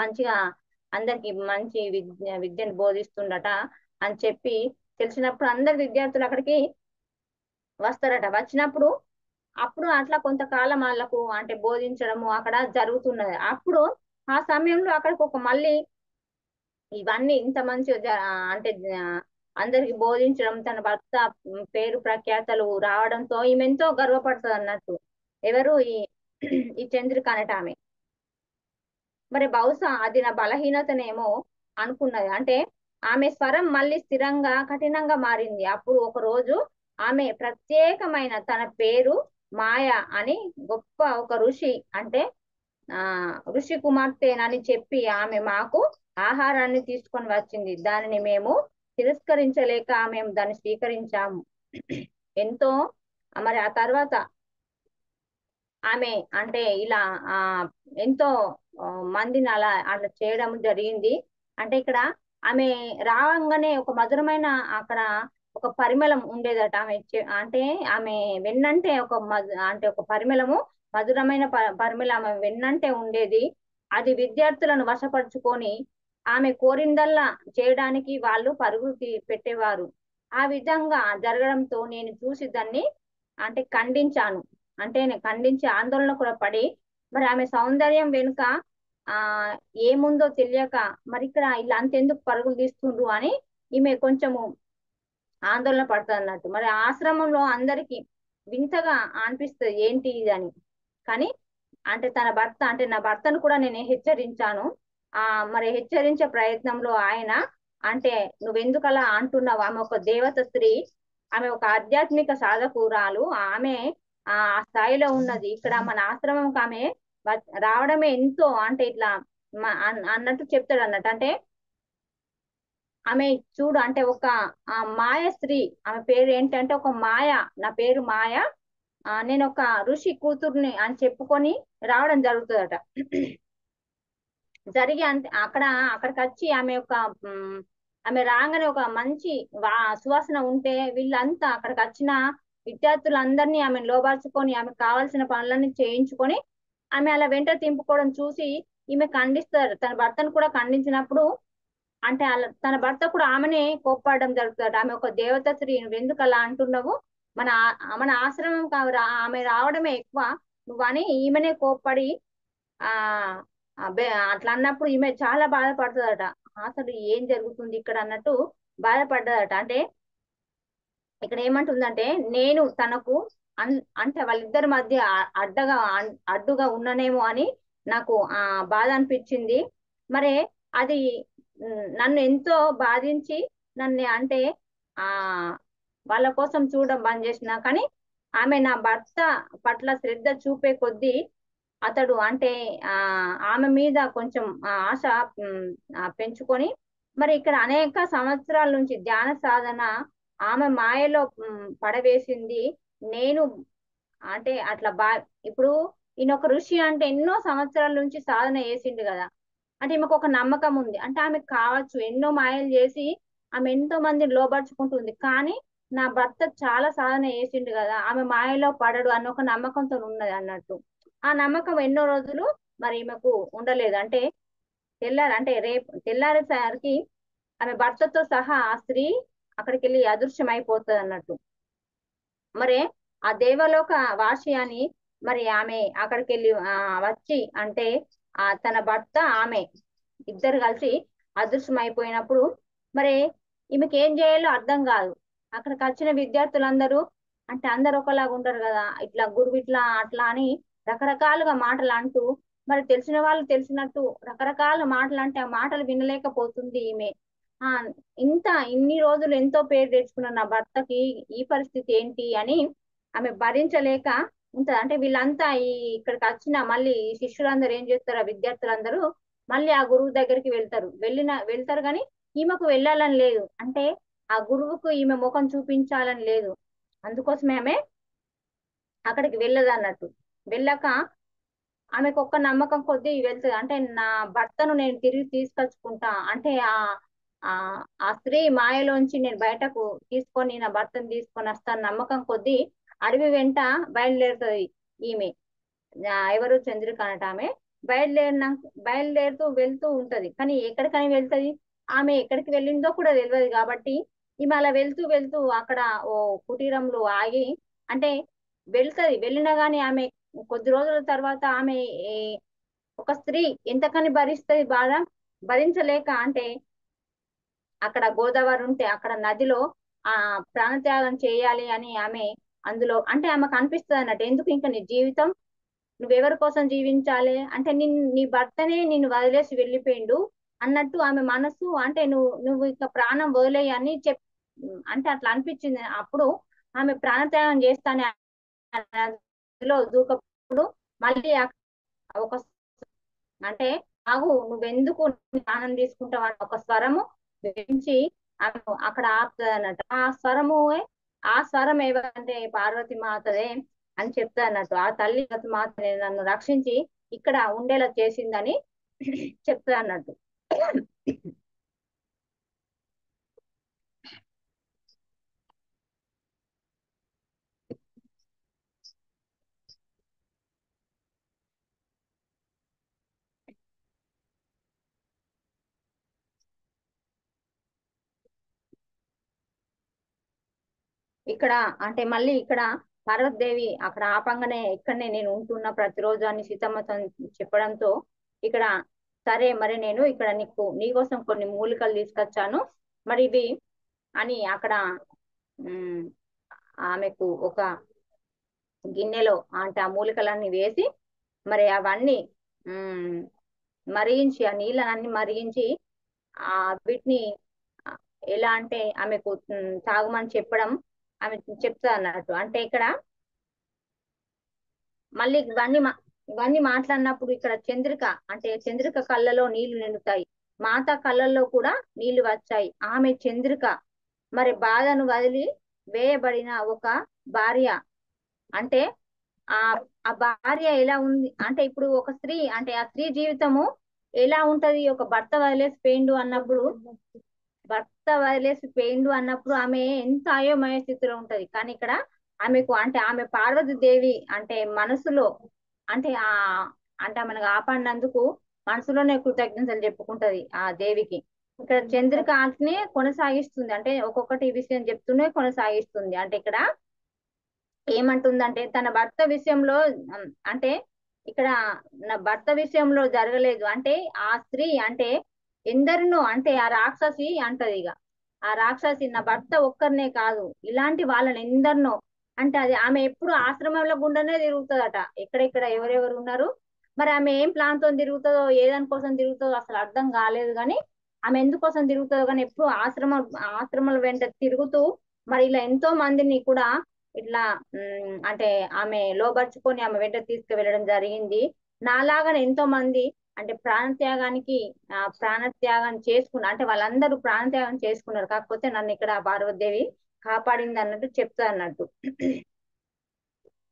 మంచిగా అందరికి మంచి విద్యను బోధిస్తుండట అని చెప్పి తెలిసినప్పుడు అందరు విద్యార్థులు అక్కడికి వస్తారట. వచ్చినప్పుడు అప్పుడు అట్లా కొంతకాలం వాళ్ళకు అంటే బోధించడము అక్కడ జరుగుతున్నది. అప్పుడు ఆ సమయంలో అక్కడికి ఒక మళ్ళీ ఇవన్నీ ఇంత మంచిగా అంటే అందరికి బోధించడం తన భర్త పేరు ప్రఖ్యాతలు రావడంతో ఈమె ఎంతో గర్వపడుతుంది అన్నట్టు. ఎవరు ఈ చంద్రిక అనట ఆమె. మరి బహుశా అది నా బలహీనతనేమో అనుకున్నది. అంటే ఆమె స్వరం మళ్ళీ స్థిరంగా కఠినంగా మారింది. అప్పుడు ఒక రోజు ఆమె ప్రత్యేకమైన తన పేరు మాయ అని గొప్ప ఒక ఋషి అంటే ఆ ఋషి కుమార్తెనని చెప్పి ఆమె మాకు ఆహారాన్ని తీసుకొని వచ్చింది. దానిని మేము తిరస్కరించలేక మేము దాన్ని స్వీకరించాము. ఎంతో మరి ఆ తర్వాత ఆమె అంటే ఇలా ఆ ఎంతో ఆ, మందిని అలా అట్లా చేయడం జరిగింది. అంటే ఇక్కడ ఆమె రావంగానే ఒక మధురమైన అక్కడ ఒక పరిమళం ఉండేదట. ఆమె అంటే ఆమె వెన్నంటే ఒక అంటే ఒక పరిమళము మధురమైన పరిమళం ఆమె వెన్నంటే ఉండేది. అది విద్యార్థులను వశపరుచుకొని ఆమె కోరిందల్లా చేయడానికి వాళ్ళు పరుగులు పెట్టేవారు. ఆ విధంగా జరగడంతో నేను చూసి దాన్ని అంటే ఖండించాను. అంటే నేను ఖండించి ఆందోళన కూడా పడి మరి ఆమె సౌందర్యం వెనుక ఆ ఏముందో తెలియక మరి ఇక్కడ ఇలా అంతెందుకు పరుగులు తీస్తుండ్రు అని ఈమె కొంచెము ఆందోళన పడుతుంది అన్నట్టు. మరి ఆశ్రమంలో అందరికి వింతగా అనిపిస్తుంది ఏంటి ఇది అని. కానీ అంటే తన భర్త అంటే నా భర్తను కూడా నేను హెచ్చరించాను. ఆ మరి హెచ్చరించే ప్రయత్నంలో ఆయన అంటే నువ్వెందుకు అలా అంటున్నావు, ఆమె ఒక దేవత స్త్రీ, ఆమె ఒక ఆధ్యాత్మిక సాధకురాలు, ఆమె ఆ స్థాయిలో ఉన్నది. ఇక్కడ మన ఆశ్రమంకి ఆమె రావడమే ఎంతో అంటే ఇట్లా అన్నట్టు చెప్తాడు అన్నట్టు. అంటే ఆమె చూడు అంటే ఒక మాయ స్త్రీ, ఆమె పేరు ఏంటంటే ఒక మాయ, నా పేరు మాయ, నేను ఒక ఋషి కూతుర్ని అని చెప్పుకొని రావడం జరుగుతుందట. జరిగి అంతే అక్కడికి వచ్చి ఆమె ఒక ఆమె రాగానే ఒక మంచి సువాసన ఉంటే వీళ్ళంతా అక్కడికి వచ్చిన విద్యార్థులందరినీ ఆమె లోబర్చుకొని ఆమె కావాల్సిన పనులన్నీ చేయించుకొని ఆమె అలా వెంట తింపుకోవడం చూసి ఈమె ఖండిస్తారు. తన భర్తను కూడా ఖండించినప్పుడు అంటే అలా తన భర్త కూడా ఆమెనే కోప్పడడం జరుగుతుంది. ఆమె ఒక దేవత స్త్రీ, నువ్వు ఎందుకు అలా అంటున్నావు, మన ఆశ్రమం ఆమె రావడమే ఎక్కువ నువ్వని ఈమెనే కోప్పడి ఆ అట్లా అన్నప్పుడు ఈమె చాలా బాధపడుతుందట. అసలు ఏం జరుగుతుంది ఇక్కడ అన్నట్టు బాధపడ్డదట. అంటే ఇక్కడ ఏమంటుందంటే నేను తనకు అంటే వాళ్ళిద్దరి మధ్య అడ్డుగా ఉన్ననేమో అని నాకు బాధ అనిపించింది. మరి అది నన్ను ఎంతో బాధించి నన్ను అంటే ఆ వాళ్ళ కోసం చూడడం బంద్ చేసిన. కానీ ఆమె నా భర్త పట్ల శ్రద్ధ చూపే కొద్దీ అతడు అంటే ఆమె మీద కొంచెం ఆశ పెంచుకొని మరి ఇక్కడ అనేక సంవత్సరాల నుంచి ధ్యాన సాధన ఆమె మాయలో పడవేసింది. నేను అంటే అట్లా ఇప్పుడు ఈయన ఒక ఋషి అంటే ఎన్నో సంవత్సరాల నుంచి సాధన చేసిండు కదా. అంటే ఈమెకు ఒక నమ్మకం ఉంది. అంటే ఆమెకు కావచ్చు ఎన్నో మాయలు చేసి ఆమె ఎంతో మందిని లోబర్చుకుంటుంది. కానీ నా భర్త చాలా సాధన చేసిండు కదా, ఆమె మాయలో పడడు అన్న ఒక నమ్మకంతో ఉన్నది అన్నట్టు. ఆ నమ్మకం ఎన్నో రోజులు మరి ఈమెకు ఉండలేదు. అంటే అంటే రేపు తెల్లారేసరికి ఆమె భర్తతో సహా ఆ స్త్రీ అక్కడికి వెళ్ళి అదృశ్యం అయిపోతుంది అన్నట్టు. మరి ఆ దేవలోక వాసి అని మరి ఆమె అక్కడికి వెళ్ళి వచ్చి అంటే తన భర్త ఆమె ఇద్దరు కలిసి అదృశ్యం అయిపోయినప్పుడు మరి ఈమెకి ఏం చేయాలో అర్థం కాదు. అక్కడికి వచ్చిన విద్యార్థులందరూ అంటే అందరు ఒకలాగా ఉంటారు కదా, ఇట్లా గురువు ఇట్లా అట్లా అని రకరకాలుగా మాటలు అంటూ మరి తెలిసిన వాళ్ళు తెలిసినట్టు రకరకాల మాటలు అంటే ఆ మాటలు వినలేకపోతుంది ఈమె. ఆ ఇన్ని రోజులు ఎంతో పేరు తెచ్చుకున్న నా భర్తకి ఈ పరిస్థితి ఏంటి అని ఆమె భరించలేక ఉంటది. అంటే వీళ్ళంతా ఇక్కడికి వచ్చిన మళ్ళీ ఈ శిష్యులందరూ ఏం చేస్తారు, ఆ విద్యార్థులందరూ మళ్ళీ ఆ గురువు దగ్గరికి వెళ్తారు కానీ ఈమెకు వెళ్ళాలని లేదు. అంటే ఆ గురువుకు ఈమె ముఖం చూపించాలని లేదు. అందుకోసమే ఆమె అక్కడికి వెళ్ళదు అన్నట్టు. వెళ్ళక ఆమెకు ఒక్క నమ్మకం కొద్దీ వెళ్తుంది. అంటే నా భర్తను నేను తిరిగి తీసుకొచ్చుకుంటా, అంటే ఆ ఆ స్త్రీ మాయలోంచి నేను బయటకు తీసుకొని నా భర్తను తీసుకొని వస్తాను నమ్మకం కొద్దీ అడవి వెంట బయలుదేరుతుంది ఈమె. ఎవరు చంద్రిక అనట. ఆమె బయలుదేరిన బయలుదేరుతూ వెళ్తూ ఉంటది. కానీ ఎక్కడికని వెళ్తది, ఆమె ఎక్కడికి వెళ్ళిందో కూడా తెలియదు. కాబట్టి ఈమె అలా వెళ్తూ వెళ్తూ అక్కడ ఓ కుటీరంలో ఆగి అంటే వెళ్తది. వెళ్ళినా గానీ ఆమె కొద్ది రోజుల తర్వాత ఆమె ఒక స్త్రీ ఎంతకని భరిస్తుంది బాధ, భరించలేక అంటే అక్కడ గోదావరి ఉంటే అక్కడ నదిలో ఆ ప్రాణత్యాగం చేయాలి అని ఆమె అందులో అంటే ఆమెకు అనిపిస్తుంది అన్నట్టు. ఎందుకు ఇంకా నీ జీవితం, నువ్వెవరి కోసం జీవించాలి, అంటే నీ భర్తనే నిన్ను వదిలేసి వెళ్ళిపోయిండు అన్నట్టు ఆమె మనసు. అంటే నువ్వు ఇక ప్రాణం వదిలేయి అని అంటే అట్లా అనిపించింది. అప్పుడు ఆమె ప్రాణత్యాగం చేస్తానే అందులో దూకప్పుడు మళ్ళీ ఒక అంటే ఆగు నువ్వెందుకు ప్రాణం తీసుకుంటావు అని ఒక స్వరము వినిపించి ఆమె అక్కడ ఆపుతుంది అన్నట్టు. ఆ స్వరం ఏమంటే పార్వతి మాతదే అని చెప్తా అన్నట్టు. ఆ తల్లి మాతనే నన్ను రక్షించి ఇక్కడ ఉండేలా చేసిందని చెప్తా అన్నట్టు. ఇక్కడ అంటే మళ్ళీ ఇక్కడ పార్వతీదేవి అక్కడ ఆపంగానే ఇక్కడనే నేను ఉంటున్న ప్రతిరోజు అని సీతమ్మతో చెప్పడంతో ఇక్కడ సరే మరి నేను ఇక్కడ నీ కోసం కొన్ని మూలికలు తీసుకొచ్చాను మరి ఇవి అని అక్కడ ఉమ్, ఆమెకు ఒక గిన్నెలో అంటే ఆ మూలికలన్నీ వేసి మరి అవన్నీ ఉమ్, మరిగించి ఆ నీళ్ళని మరిగించి ఆ వీటిని ఆ, ఎలా అంటే ఆమెకు తాగమని చెప్పడం ఆమె చెప్తా అన్నట్టు. అంటే ఇక్కడ మళ్ళీ ఇవన్నీ మాట్లాడినప్పుడు ఇక్కడ చంద్రిక అంటే చంద్రిక కళ్ళలో నీళ్లు నిండుతాయి, మాత కళ్ళల్లో కూడా నీళ్లు వచ్చాయి. ఆమె చంద్రిక మరి బాధను వదిలి వేయబడిన ఒక భార్య. అంటే ఆ ఆ భార్య ఎలా ఉంది అంటే ఇప్పుడు ఒక స్త్రీ అంటే ఆ స్త్రీ జీవితము ఎలా ఉంటది, ఒక భర్త వదిలేసి పోయిండు అన్నప్పుడు ఆమె ఎంత అయోమయ స్థితిలో ఉంటది. కానీ ఇక్కడ ఆమెకు అంటే ఆమె పార్వతి దేవి అంటే మనసులో అంటే అంటే మనకు ఆపడినందుకు మనసులోనే కృతజ్ఞతలు చెప్పుకుంటది ఆ దేవికి. ఇక్కడ చంద్రిక ఆజ్ఞే కొనసాగిస్తుంది. అంటే ఒక్కొక్కటి విషయం చెప్తూనే కొనసాగిస్తుంది. అంటే ఇక్కడ ఏమంటుందంటే తన భర్త విషయంలో అంటే ఇక్కడ నా భర్త విషయంలో జరగలేదు. అంటే ఆ స్త్రీ అంటే ఎందరినో అంటే ఆ రాక్షసి అంటది. ఇక ఆ రాక్షసి నా భర్త ఒక్కరినే కాదు ఇలాంటి వాళ్ళని ఎందరినో అంటే అది ఆమె ఎప్పుడు ఆశ్రమంలో గుండానే తిరుగుతుందట. ఎక్కడెక్కడ ఎవరెవరు ఉన్నారు మరి ఆమె ఏం ప్లాన్ తో తిరుగుతుందో ఏ దానికోసం తిరుగుతుందో అసలు అర్థం కాలేదు. కానీ ఆమె ఎందుకోసం తిరుగుతుందో కానీ ఎప్పుడు ఆశ్రమాల వెంట తిరుగుతూ మరి ఇలా ఎంతో మందిని కూడా ఇట్లా అంటే ఆమె లోబర్చుకొని ఆమె వెంట తీసుకువెళ్ళడం జరిగింది. నాలాగానే ఎంతో మంది అంటే ప్రాణత్యాగం చేసుకున్నారు. అంటే వాళ్ళందరూ ప్రాణత్యాగం చేసుకున్నారు. కాకపోతే నన్ను ఇక్కడ పార్వతీదేవి కాపాడింది అన్నట్టు చెప్తా అన్నట్టు.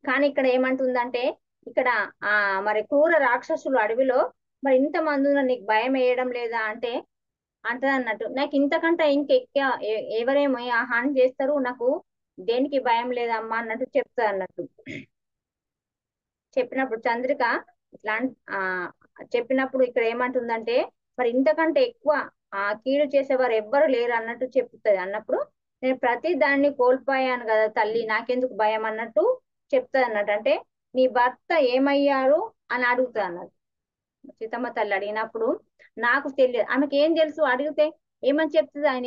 కానీ ఇక్కడ ఏమంటుందంటే ఇక్కడ ఆ మరి క్రూర రాక్షసులు అడవిలో మరి ఇంతమంది ఉన్న నీకు భయం వేయడం లేదా అంటే అంటది అన్నట్టు. నాకు ఇంతకంటే ఇంకెక్క ఎవరేమో ఆ హాని చేస్తారు, నాకు దేనికి భయం లేదమ్మా అన్నట్టు చెప్తారు అన్నట్టు. చెప్పినప్పుడు చంద్రిక ఇట్లా చెప్పినప్పుడు ఇక్కడ ఏమంటుందంటే, మరి ఇంతకంటే ఎక్కువ కీడు చేసేవారు ఎవ్వరు లేరు అన్నట్టు చెప్తుంది. అన్నప్పుడు నేను ప్రతి దాన్ని కోల్పోయాను కదా తల్లి, నాకెందుకు భయం అన్నట్టు చెప్తుంది అన్నట్టు. అంటే నీ భర్త ఏమయ్యారు అని అడుగుతా అన్నట్టు. సీతమ్మ తల్లి అడిగినప్పుడు నాకు తెలియదు, ఆమెకి ఏం తెలుసు అడిగితే ఏమని చెప్తుంది, ఆయన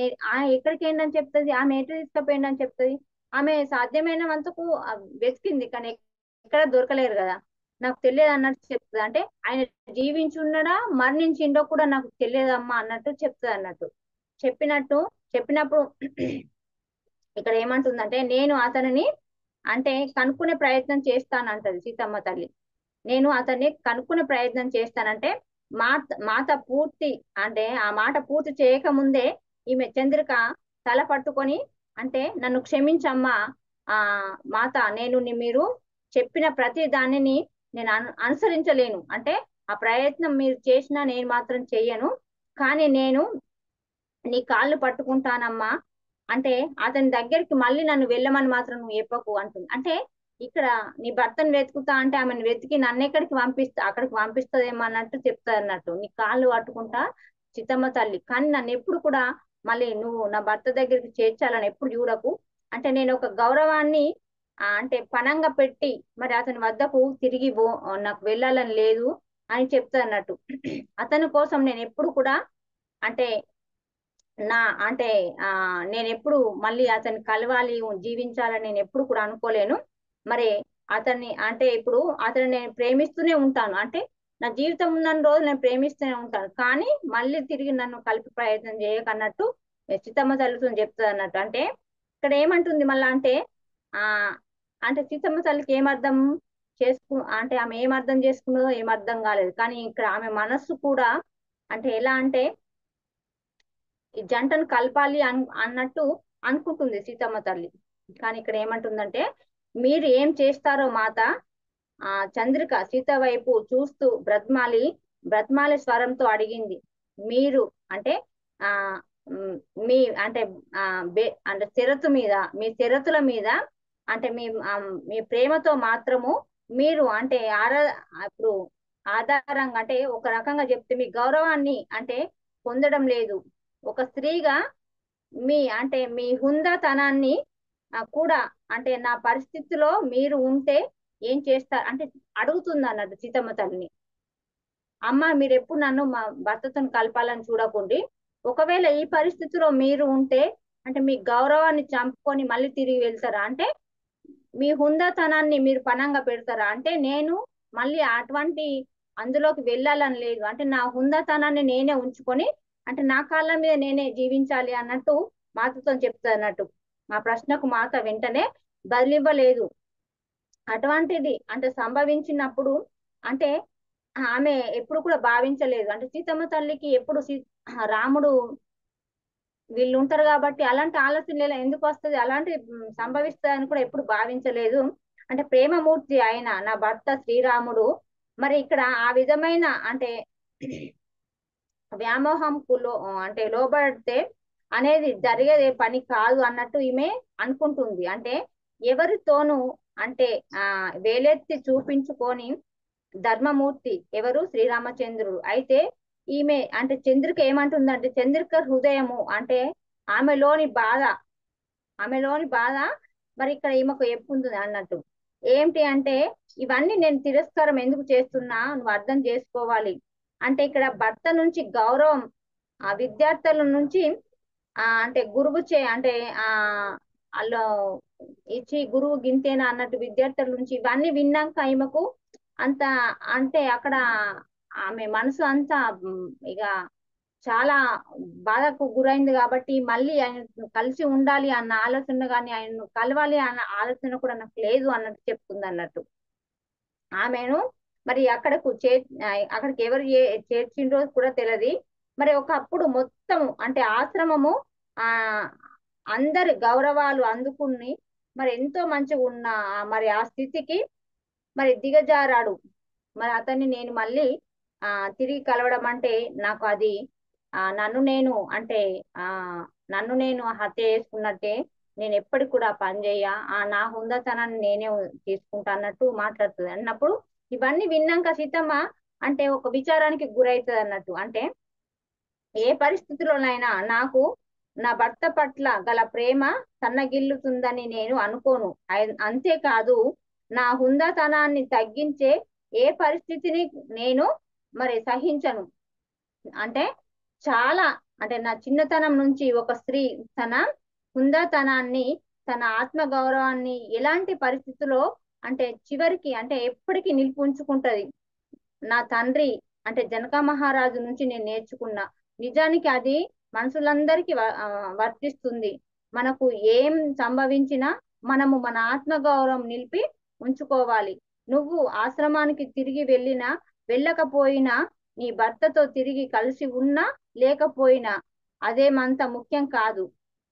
ఎక్కడికి ఏంటని చెప్తుంది, ఆమె ఎటు తీసుకుపోయిందని చెప్తుంది. ఆమె సాధ్యమైనంతకు వెతికింది కానీ ఎక్కడ దొరకలేరు కదా. నాకు తెలియదు అన్నట్టు చెప్తుంది. అంటే ఆయన జీవించున్నాడా మరణించిండో కూడా నాకు తెలియదమ్మా అన్నట్టు చెప్తుంది అన్నట్టు. చెప్పినప్పుడు ఇక్కడ ఏమంటుందంటే, నేను అతనిని అంటే కనుక్కునే ప్రయత్నం చేస్తానంటది సీతమ్మ తల్లి. నేను అతన్ని కనుక్కునే ప్రయత్నం చేస్తానంటే మాత పూర్తి అంటే ఆ మాట పూర్తి చేయకముందే ఈమె చంద్రిక తల పట్టుకొని అంటే నన్ను క్షమించమ్మా ఆ మాత, మీరు చెప్పిన ప్రతి దానిని నేను అనుసరించలేను, అంటే ఆ ప్రయత్నం మీరు చేసినా నేను మాత్రం చెయ్యను, కానీ నేను నీ కాళ్ళు పట్టుకుంటానమ్మా, అంటే అతని దగ్గరికి మళ్ళీ నన్ను వెళ్ళమని మాత్రం నువ్వు చెప్పకు అంటుంది. అంటే ఇక్కడ నీ భర్తను వెతుకుతా అంటే ఆమెను వెతికి నన్ను ఎక్కడికి అక్కడికి పంపిస్తుందేమో అన్నట్టు చెప్తా అన్నట్టు. నీ కాళ్ళు పట్టుకుంటా చిత్తమ్మ తల్లి, కానీ నన్ను ఎప్పుడు కూడా మళ్ళీ నువ్వు నా భర్త దగ్గరికి చేర్చాలని ఎప్పుడు చూడకు, అంటే నేను ఒక గౌరవాన్ని అంటే పనంగా పెట్టి మరి అతని వద్దకు తిరిగి నాకు వెళ్ళాలని లేదు అని చెప్తా అన్నట్టు. అతని కోసం నేను ఎప్పుడు కూడా అంటే నా అంటే నేను ఎప్పుడు మళ్ళీ అతన్ని కలవాలి జీవించాలని నేను ఎప్పుడు కూడా అనుకోలేను. మరి అతన్ని అంటే ఇప్పుడు అతన్ని నేను ప్రేమిస్తూనే ఉంటాను, అంటే నా జీవితం ఉన్న రోజు నేను ప్రేమిస్తూనే ఉంటాను, కానీ మళ్ళీ తిరిగి నన్ను కలిపి ప్రయత్నం చేయకన్నట్టు సీతమ్మ తల్లితో చెప్తుంది అన్నట్టు. అంటే ఇక్కడ ఏమంటుంది మళ్ళా అంటే ఆ అంటే సీతమ్మ తల్లికి ఏమర్థం అంటే ఆమె ఏమర్థం చేసుకున్నదో ఏమర్థం కాలేదు, కానీ ఇక్కడ ఆమె మనస్సు కూడా అంటే ఎలా అంటే ఈ జంటను కలపాలి అన్నట్టు అనుకుంటుంది సీతమ్మ తల్లి. కానీ ఇక్కడ ఏమంటుందంటే, మీరు ఏం చేస్తారో మాత, చంద్రిక సీత వైపు చూస్తూ బ్రత్మాలి స్వరంతో అడిగింది. మీరు అంటే ఆ మీ అంటే అంటే మీ స్థిరతుల మీద అంటే మీ ప్రేమతో మాత్రము మీరు అంటే ఇప్పుడు ఆధారంగా అంటే ఒక రకంగా చెప్తే మీ గౌరవాన్ని అంటే పొందడం లేదు. ఒక స్త్రీగా అంటే మీ హుందాతనాన్ని కూడా అంటే నా పరిస్థితిలో మీరు ఉంటే ఏం చేస్తారు అంటే అడుగుతుంది అన్నట్టు సీతమ్మ తల్లిని. అమ్మ, మీరు ఎప్పుడు నన్ను మా భర్తతో కలపాలని చూడకండి, ఒకవేళ ఈ పరిస్థితిలో మీరు ఉంటే అంటే మీ గౌరవాన్ని చంపుకొని మళ్ళీ తిరిగి వెళ్తారా, అంటే మీ హుందాతనాన్ని మీరు పనంగా పెడతారా, అంటే నేను మళ్ళీ అటువంటి అందులోకి వెళ్ళాలని లేదు, అంటే నా హుందాతనాన్ని నేనే ఉంచుకొని అంటే నా కాళ్ళ మీద నేనే జీవించాలి అన్నట్టు మాతతో చెప్తా అన్నట్టు. మా ప్రశ్నకు మాత వెంటనే బదిలివ్వలేదు. అటువంటిది అంటే సంభవించినప్పుడు అంటే ఆమె ఎప్పుడు కూడా భావించలేదు, అంటే సీతమ్మ తల్లికి ఎప్పుడు రాముడు వీళ్ళు ఉంటారు కాబట్టి అలాంటి ఆలోచన ఎందుకు వస్తుంది, అలాంటి సంభవిస్తుందని కూడా ఎప్పుడు భావించలేదు. అంటే ప్రేమమూర్తి ఆయన నా భర్త శ్రీరాముడు మరి ఇక్కడ ఆ విధమైన అంటే వ్యామోహంకు అంటే లోబడితే అనేది జరిగేదే పని కాదు అన్నట్టు ఈమె అనుకుంటుంది. అంటే ఎవరితోనూ అంటే వేలెత్తి చూపించుకొని ధర్మమూర్తి ఎవరు, శ్రీరామచంద్రుడు. అయితే ఈమె అంటే చంద్రిక ఏమంటుందంటే, చంద్రిక హృదయము అంటే ఆమెలోని బాధ మరి ఇక్కడ ఈమెకు చెప్పుకుంటుంది అన్నట్టు. ఏంటి అంటే ఇవన్నీ నేను తిరస్కారం ఎందుకు చేస్తున్నా నువ్వు అర్థం చేసుకోవాలి, అంటే ఇక్కడ భర్త నుంచి గౌరవం విద్యార్థుల నుంచి అంటే గురువు అంటే అలా ఇచ్చి గురువు గింతేనా అన్నట్టు విద్యార్థుల నుంచి ఇవన్నీ విన్నాక ఈమెకు అంత అంటే అక్కడ ఆమె మనసు అంతా ఇక చాలా బాధకు గురైంది కాబట్టి మళ్ళీ ఆయన కలిసి ఉండాలి అన్న ఆలోచన కానీ ఆయన్ను కలవాలి అన్న ఆలోచన కూడా నాకు లేదు అన్నట్టు చెప్తుంది అన్నట్టు. ఆమెను మరి అక్కడికి ఎవరు చేర్చిండ్రో కూడా తెలియదు. మరి ఒకప్పుడు మొత్తం అంటే ఆశ్రమము ఆ అందరి గౌరవాలు అందుకుని మరి ఎంతో మంచిగా ఉన్న మరి ఆ స్థితికి మరి దిగజారాడు. మరి అతన్ని నేను మళ్ళీ తిరిగి కలవడం అంటే నాకు అది నన్ను నేను అంటే ఆ నన్ను నేను హత్య చేసుకున్నట్టే నేను ఎప్పటికి కూడా పని చేయ నా హుందాతనాన్ని నేనే తీసుకుంటా అన్నట్టు మాట్లాడుతుంది అన్నప్పుడు ఇవన్నీ విన్నాక సీతమ్మ అంటే ఒక విచారానికి గురవుతుంది అన్నట్టు. అంటే ఏ పరిస్థితిలోనైనా నాకు నా భర్త పట్ల గల ప్రేమ సన్నగిల్లుతుందని నేను అనుకోను. అంతేకాదు నా హుందాతనాన్ని తగ్గించే ఏ పరిస్థితిని నేను మరి సహించను. అంటే చాలా అంటే నా చిన్నతనం నుంచి ఒక స్త్రీ తన హుందాతనాన్ని తన ఆత్మ గౌరవాన్ని ఎలాంటి పరిస్థితుల్లో అంటే చివరికి అంటే ఎప్పటికీ నిలిపుంచుకుంటది. నా తండ్రి అంటే జనక మహారాజు నుంచి నేను నేర్చుకున్నా. నిజానికి అది మనుషులందరికీ వర్తిస్తుంది. మనకు ఏం సంభవించినా మనము మన ఆత్మ గౌరవం నిలిపి ఉంచుకోవాలి. నువ్వు ఆశ్రమానికి తిరిగి వెళ్ళకపోయినా నీ భర్తతో తిరిగి కలిసి ఉన్నా లేకపోయినా అదేమంత ముఖ్యం కాదు.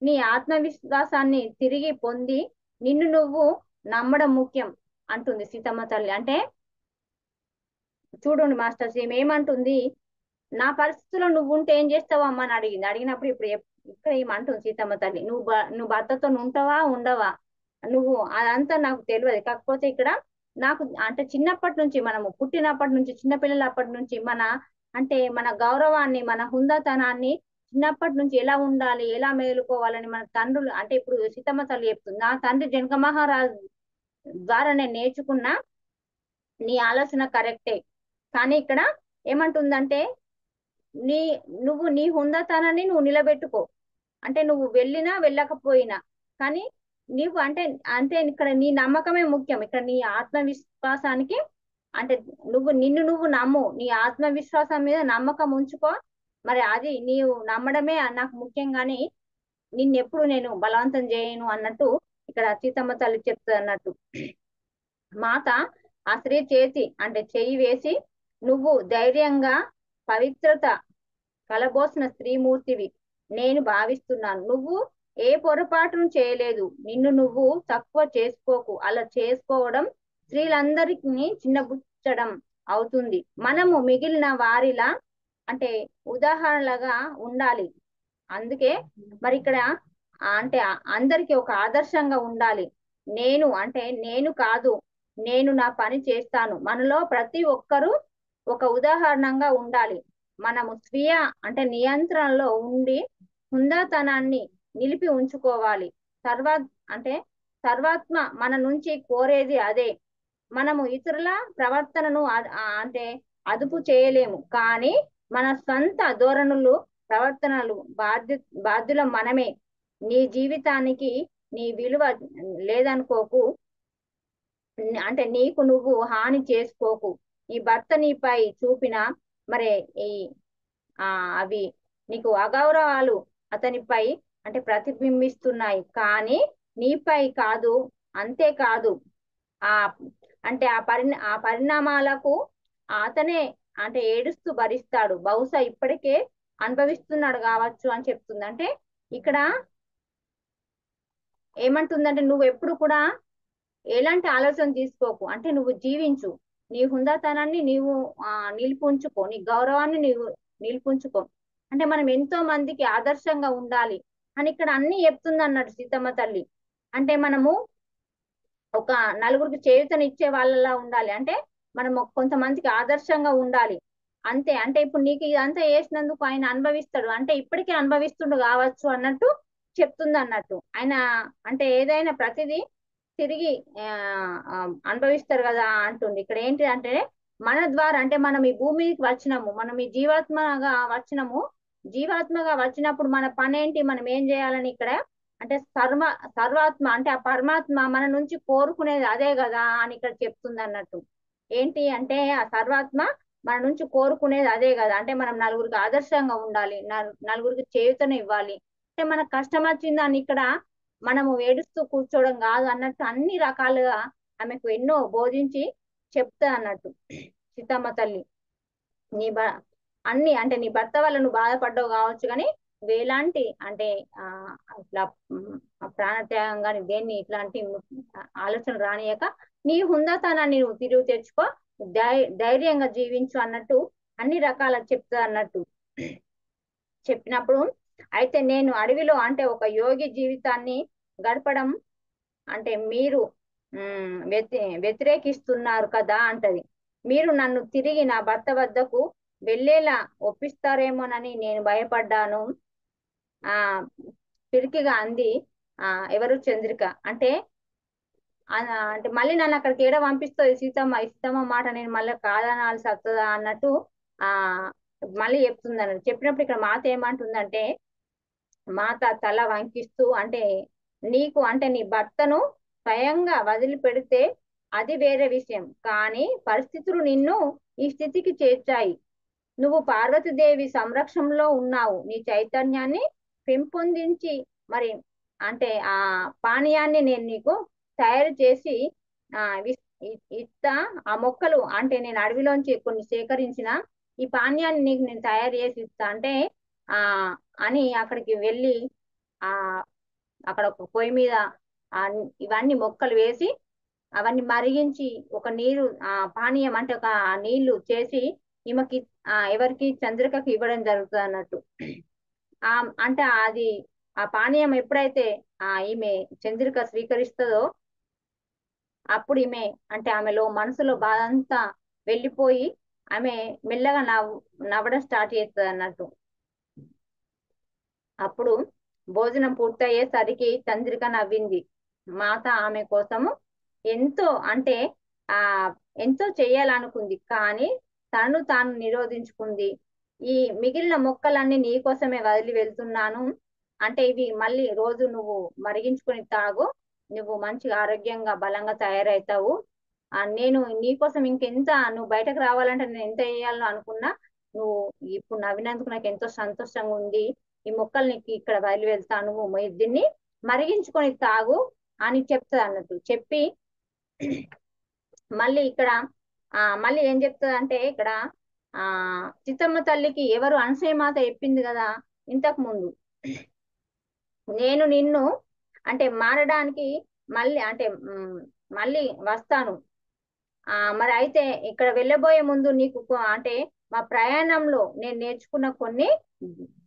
నీ ఆత్మవిశ్వాసాన్ని తిరిగి పొంది నిన్ను నువ్వు నమ్మడం ముఖ్యం అంటుంది సీతమ్మ తల్లి. అంటే చూడండి మాస్టర్స్ ఏమంటుంది, నా పరిస్థితిలో నువ్వు ఉంటే ఏం చేస్తావు అమ్మ అని అడిగింది. అడిగినప్పుడు ఇప్పుడు ఇక్కడ ఏమంటుంది సీతమ్మ తల్లి, నువ్వు భర్తతో ఉంటావా ఉండవా నువ్వు అదంతా నాకు తెలియదు. కాకపోతే ఇక్కడ నాకు అంటే చిన్నప్పటి నుంచి మనము పుట్టినప్పటి నుంచి చిన్నపిల్లలప్పటి నుంచి మన గౌరవాన్ని మన హుందాతనాన్ని చిన్నప్పటి నుంచి ఎలా ఉండాలి ఎలా మేలుకోవాలని మన తండ్రులు అంటే ఇప్పుడు సీతమ్మ తల్లి చెప్తుంది. నా తండ్రి జనక మహారాజు ద్వారా నేను నేర్చుకున్నా నీ ఆలోచన కరెక్టే. కానీ ఇక్కడ ఏమంటుందంటే నీ నువ్వు నీ హుందాతనాన్ని నువ్వు నిలబెట్టుకో. అంటే నువ్వు వెళ్ళినా వెళ్ళకపోయినా కానీ నీవు అంటే అంటే ఇక్కడ నీ నమ్మకమే ముఖ్యం. ఇక్కడ నీ ఆత్మవిశ్వాసానికి అంటే నిన్ను నువ్వు నమ్ము, నీ ఆత్మవిశ్వాసం మీద నమ్మకం ఉంచుకో. మరి అది నీవు నమ్మడమే నాకు ముఖ్యం కానీ నిన్నెప్పుడు నేను బలవంతం చేయను అన్నట్టు ఇక్కడ సీతమ్మ తల్లి చెప్తుంది అన్నట్టు. మాత ఆ స్త్రీ అంటే చెయ్యి వేసి నువ్వు ధైర్యంగా పవిత్రత కలబోసిన స్త్రీమూర్తివి నేను భావిస్తున్నాను. నువ్వు ఏ పొరపాటును చేయలేదు. నిన్ను నువ్వు తక్కువ చేసుకోకు. అలా చేసుకోవడం స్త్రీలందరికీ చిన్నబుచ్చడం అవుతుంది. మనము మిగిలిన వారిలా అంటే ఉదాహరణలుగా ఉండాలి. అందుకే మరి ఇక్కడ అంటే అందరికి ఒక ఆదర్శంగా ఉండాలి. నేను కాదు, నేను నా పని చేస్తాను. మనలో ప్రతి ఒక్కరూ ఒక ఉదాహరణంగా ఉండాలి. మనము స్వీయ అంటే నియంత్రణలో ఉండి హుందాతనాన్ని నిలిపి ఉంచుకోవాలి. సర్వా అంటే సర్వాత్మ మన నుంచి కోరేది అదే. మనము ఇతరుల ప్రవర్తనను అంటే అదుపు చేయలేము కానీ మన స్వంత ధోరణులు ప్రవర్తనలు బాధ్యులం మనమే. నీ జీవితానికి నీ విలువ లేదనుకోకు. అంటే నీకు నువ్వు హాని చేసుకోకు. నీ భర్త నీపై చూపిన మరి ఈ అవి నీకు అగౌరవాలు అతనిపై అంటే ప్రతిబింబిస్తున్నాయి కానీ నీపై కాదు. అంతేకాదు ఆ అంటే ఆ పరిణామాలకు అతనే అంటే ఏడుస్తూ భరిస్తాడు. బహుశా ఇప్పటికే అనుభవిస్తున్నాడు కావచ్చు అని చెప్తుంది. అంటే ఇక్కడ ఏమంటుందంటే నువ్వు ఎప్పుడు కూడా ఎలాంటి ఆలోచన తీసుకోకు. అంటే నువ్వు జీవించు, నీ హుందాతనాన్ని నీవు నిలిపుంచుకో, నీ గౌరవాన్ని నీవు నిలిపుంచుకో. అంటే మనం ఎంతో మందికి ఆదర్శంగా ఉండాలి అని ఇక్కడ అన్ని చెప్తుంది అన్నట్టు సీతమ్మ తల్లి. అంటే మనము ఒక నలుగురికి చేయూతనిచ్చే వాళ్ళలా ఉండాలి. అంటే మనం కొంతమందికి ఆదర్శంగా ఉండాలి అంతే. అంటే ఇప్పుడు నీకు ఇదంతా చేసినందుకు ఆయన అనుభవిస్తాడు అంటే ఇప్పటికే అనుభవిస్తుండు కావచ్చు అన్నట్టు చెప్తుంది అన్నట్టు. ఆయన అంటే ఏదైనా ప్రతిదీ తిరిగి అనుభవిస్తారు కదా అంటుంది. ఇక్కడ ఏంటి అంటే మన ద్వారా అంటే మనం ఈ భూమికి వచ్చినాము, మనం ఈ జీవాత్మగా వచ్చినప్పుడు మన పని ఏంటి, మనం ఏం చేయాలని ఇక్కడ అంటే సర్వాత్మ అంటే ఆ పరమాత్మ మన నుంచి కోరుకునేది అదే కదా అని ఇక్కడ చెప్తుంది అన్నట్టు. ఏంటి అంటే ఆ సర్వాత్మ మన నుంచి కోరుకునేది అదే కదా. అంటే మనం నలుగురికి ఆదర్శంగా ఉండాలి, నలుగురికి చేయూతను ఇవ్వాలి. అంటే మనకు కష్టం వచ్చిందని ఇక్కడ మనము ఏడుస్తూ కూర్చోవడం కాదు అన్నట్టు అన్ని రకాలుగా ఆమెకు ఎన్నో బోధించి చెప్తా అన్నట్టు సీతమ్మ తల్లి. అన్ని అంటే నీ భర్త వల్ల నువ్వు బాధపడ్డావు కావచ్చు కానీ వేలాంటి అంటే ఇట్లా ప్రాణత్యాగం కానీ దేన్ని ఇట్లాంటి ఆలోచన రానియక నీ హుందాతనాన్ని నువ్వు తిరిగి తెచ్చుకో, ధైర్యంగా జీవించు అన్నట్టు అన్ని రకాల చెప్తా అన్నట్టు. చెప్పినప్పుడు అయితే నేను అడవిలో అంటే ఒక యోగి జీవితాన్ని గడపడం అంటే మీరు వ్యతిరేకిస్తున్నారు కదా అంటది. మీరు నన్ను తిరిగి నా భర్త వద్దకు వెళ్ళేలా ఒప్పిస్తారేమోనని నేను భయపడ్డాను. ఆ పిరికిగా అంది. ఆ ఎవరు చంద్రిక అంటే అంటే మళ్ళీ నన్ను అక్కడికి ఏడ పంపిస్తుంది సీతమ్మ, సీతమ్మ మాట నేను మళ్ళీ కాదనాల్సి వస్తుందా అన్నట్టు ఆ మళ్ళీ చెప్తుంది అన్నట్టు. చెప్పినప్పుడు ఇక్కడ మాత ఏమంటుందంటే, మాత తల వంకిస్తూ అంటే నీకు అంటే నీ భర్తను స్వయంగా వదిలిపెడితే అది వేరే విషయం, కానీ పరిస్థితులు నిన్ను ఈ స్థితికి చేర్చాయి. నువ్వు పార్వతీదేవి సంరక్షణలో ఉన్నావు. నీ చైతన్యాన్ని పెంపొందించి మరి అంటే ఆ పానీయాన్ని నేను నీకు తయారు చేసి ఇస్తా. ఆ మొక్కలు అంటే నేను అడవిలోంచి కొన్ని సేకరించిన ఈ పానీయాన్ని నీకు నేను తయారు చేసి ఇస్తా అంటే ఆ అని అక్కడికి వెళ్ళి ఆ అక్కడ ఒక పొయ్యి మీద ఆ ఇవన్నీ మొక్కలు వేసి అవన్నీ మరిగించి ఒక నీరు పానీయం అంటే ఒక నీళ్లు చేసి ఈమెకి ఎవరికి చంద్రికకి ఇవ్వడం జరుగుతుంది అన్నట్టు. ఆ అంటే అది ఆ పానీయం ఎప్పుడైతే ఈమె చంద్రిక స్వీకరిస్తుందో అప్పుడు ఈమె అంటే ఆమెలో మనసులో బాధ అంతా వెళ్ళిపోయి ఆమె మెల్లగా నవ్వడం స్టార్ట్ చేస్తుంది అన్నట్టు. అప్పుడు భోజనం పూర్తయ్యేసరికి చంద్రిక నవ్వింది. మాత ఆమె కోసము ఎంతో అంటే ఆ ఎంతో చేయాలనుకుంది, కానీ తను తాను నిరోధించుకుంది. ఈ మిగిలిన మొక్కలన్నీ నీ కోసమే వదిలి వెళ్తున్నాను, అంటే ఇవి మళ్ళీ రోజు నువ్వు మరిగించుకొని తాగు, నువ్వు మంచిగా ఆరోగ్యంగా బలంగా తయారవుతావు. నేను నీకోసం ఇంకెంత నువ్వు బయటకు రావాలంటే నేను ఎంత చేయాలో అనుకున్నా, నువ్వు ఇప్పుడు నవ్వినందుకు నాకు ఎంతో సంతోషంగా ఉంది. ఈ మొక్కలు నీకు ఇక్కడ వదిలి వెళ్తాను, దీన్ని మరిగించుకొని తాగు అని చెప్తుంది అన్నట్టు. చెప్పి మళ్ళీ ఇక్కడ మళ్ళీ ఏం చెప్తుంది అంటే ఇక్కడ ఆ చిత్తమ్మ తల్లికి ఎవరు అనసూయ మాత చెప్పింది కదా ఇంతకు ముందు, నేను నిన్ను అంటే మారడానికి మళ్ళీ అంటే మళ్ళీ వస్తాను. మరి అయితే ఇక్కడ వెళ్ళబోయే ముందు నీకు అంటే మా ప్రయాణంలో నేను నేర్చుకున్న కొన్ని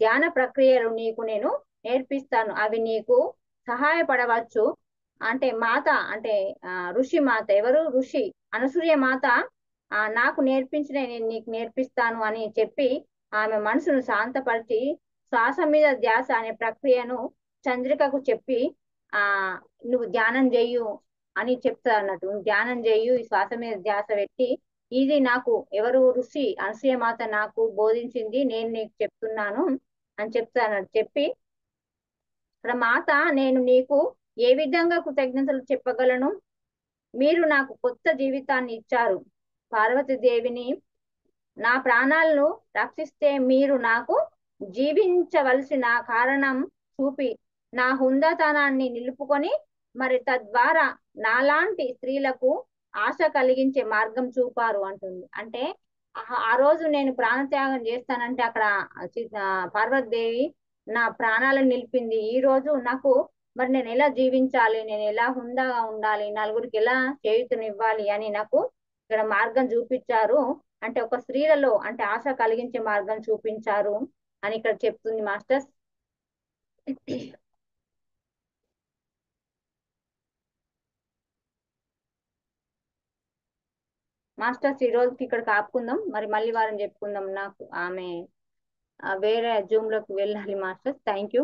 ధ్యాన ప్రక్రియలు నీకు నేను నేర్పిస్తాను, అవి నీకు సహాయపడవచ్చు. అంటే మాత అంటే ఋషి మాత ఎవరు ఋషి అనసూయ మాత నాకు నేర్పించిన నేను నీకు నేర్పిస్తాను అని చెప్పి ఆమె మనసును శాంతపరిచి శ్వాస మీద ధ్యాస అనే ప్రక్రియను చంద్రికకు చెప్పి ఆ నువ్వు ధ్యానం చెయ్యు అని చెప్తా అన్నట్టు. నువ్వు ధ్యానం చెయ్యు, ఈ శ్వాస మీద ధ్యాస పెట్టి, ఇది నాకు ఎవరు ఋషి అనసూయ మాత నాకు బోధించింది, నేను నీకు చెప్తున్నాను అని చెప్తా అన్నట్టు. చెప్పి ఇక్కడ మాత నేను నీకు ఏ విధంగా కృతజ్ఞతలు చెప్పగలను, మీరు నాకు కొత్త జీవితాన్ని ఇచ్చారు. పార్వతీదేవిని నా ప్రాణాలను రక్షిస్తే మీరు నాకు జీవించవలసిన కారణం చూపి నా హుందాతనాన్ని నిలుపుకొని మరి తద్వారా నాలాంటి స్త్రీలకు ఆశ కలిగించే మార్గం చూపారు అంటుంది. అంటే ఆ రోజు నేను ప్రాణత్యాగం చేస్తానంటే అక్కడ పార్వతీదేవి నా ప్రాణాలను నిలిపింది. ఈ రోజు నాకు మరి నేను ఎలా జీవించాలి, నేను ఎలా హుందాగా ఉండాలి, నలుగురికి ఎలా చేయూతనివ్వాలి అని నాకు ఇక్కడ మార్గం చూపించారు. అంటే ఒక స్త్రీలలో అంటే ఆశ కలిగించే మార్గం చూపించారు అని ఇక్కడ చెప్తుంది మాస్టర్స్. మాస్టర్స్ ఈ రోజుకి ఇక్కడ ఆపుకుందాం, మరి మళ్ళీ వారం చెప్పుకుందాం. నాకు ఆమె వేరే జూమ్ లోకి వెళ్ళాలి మాస్టర్స్. Thank you.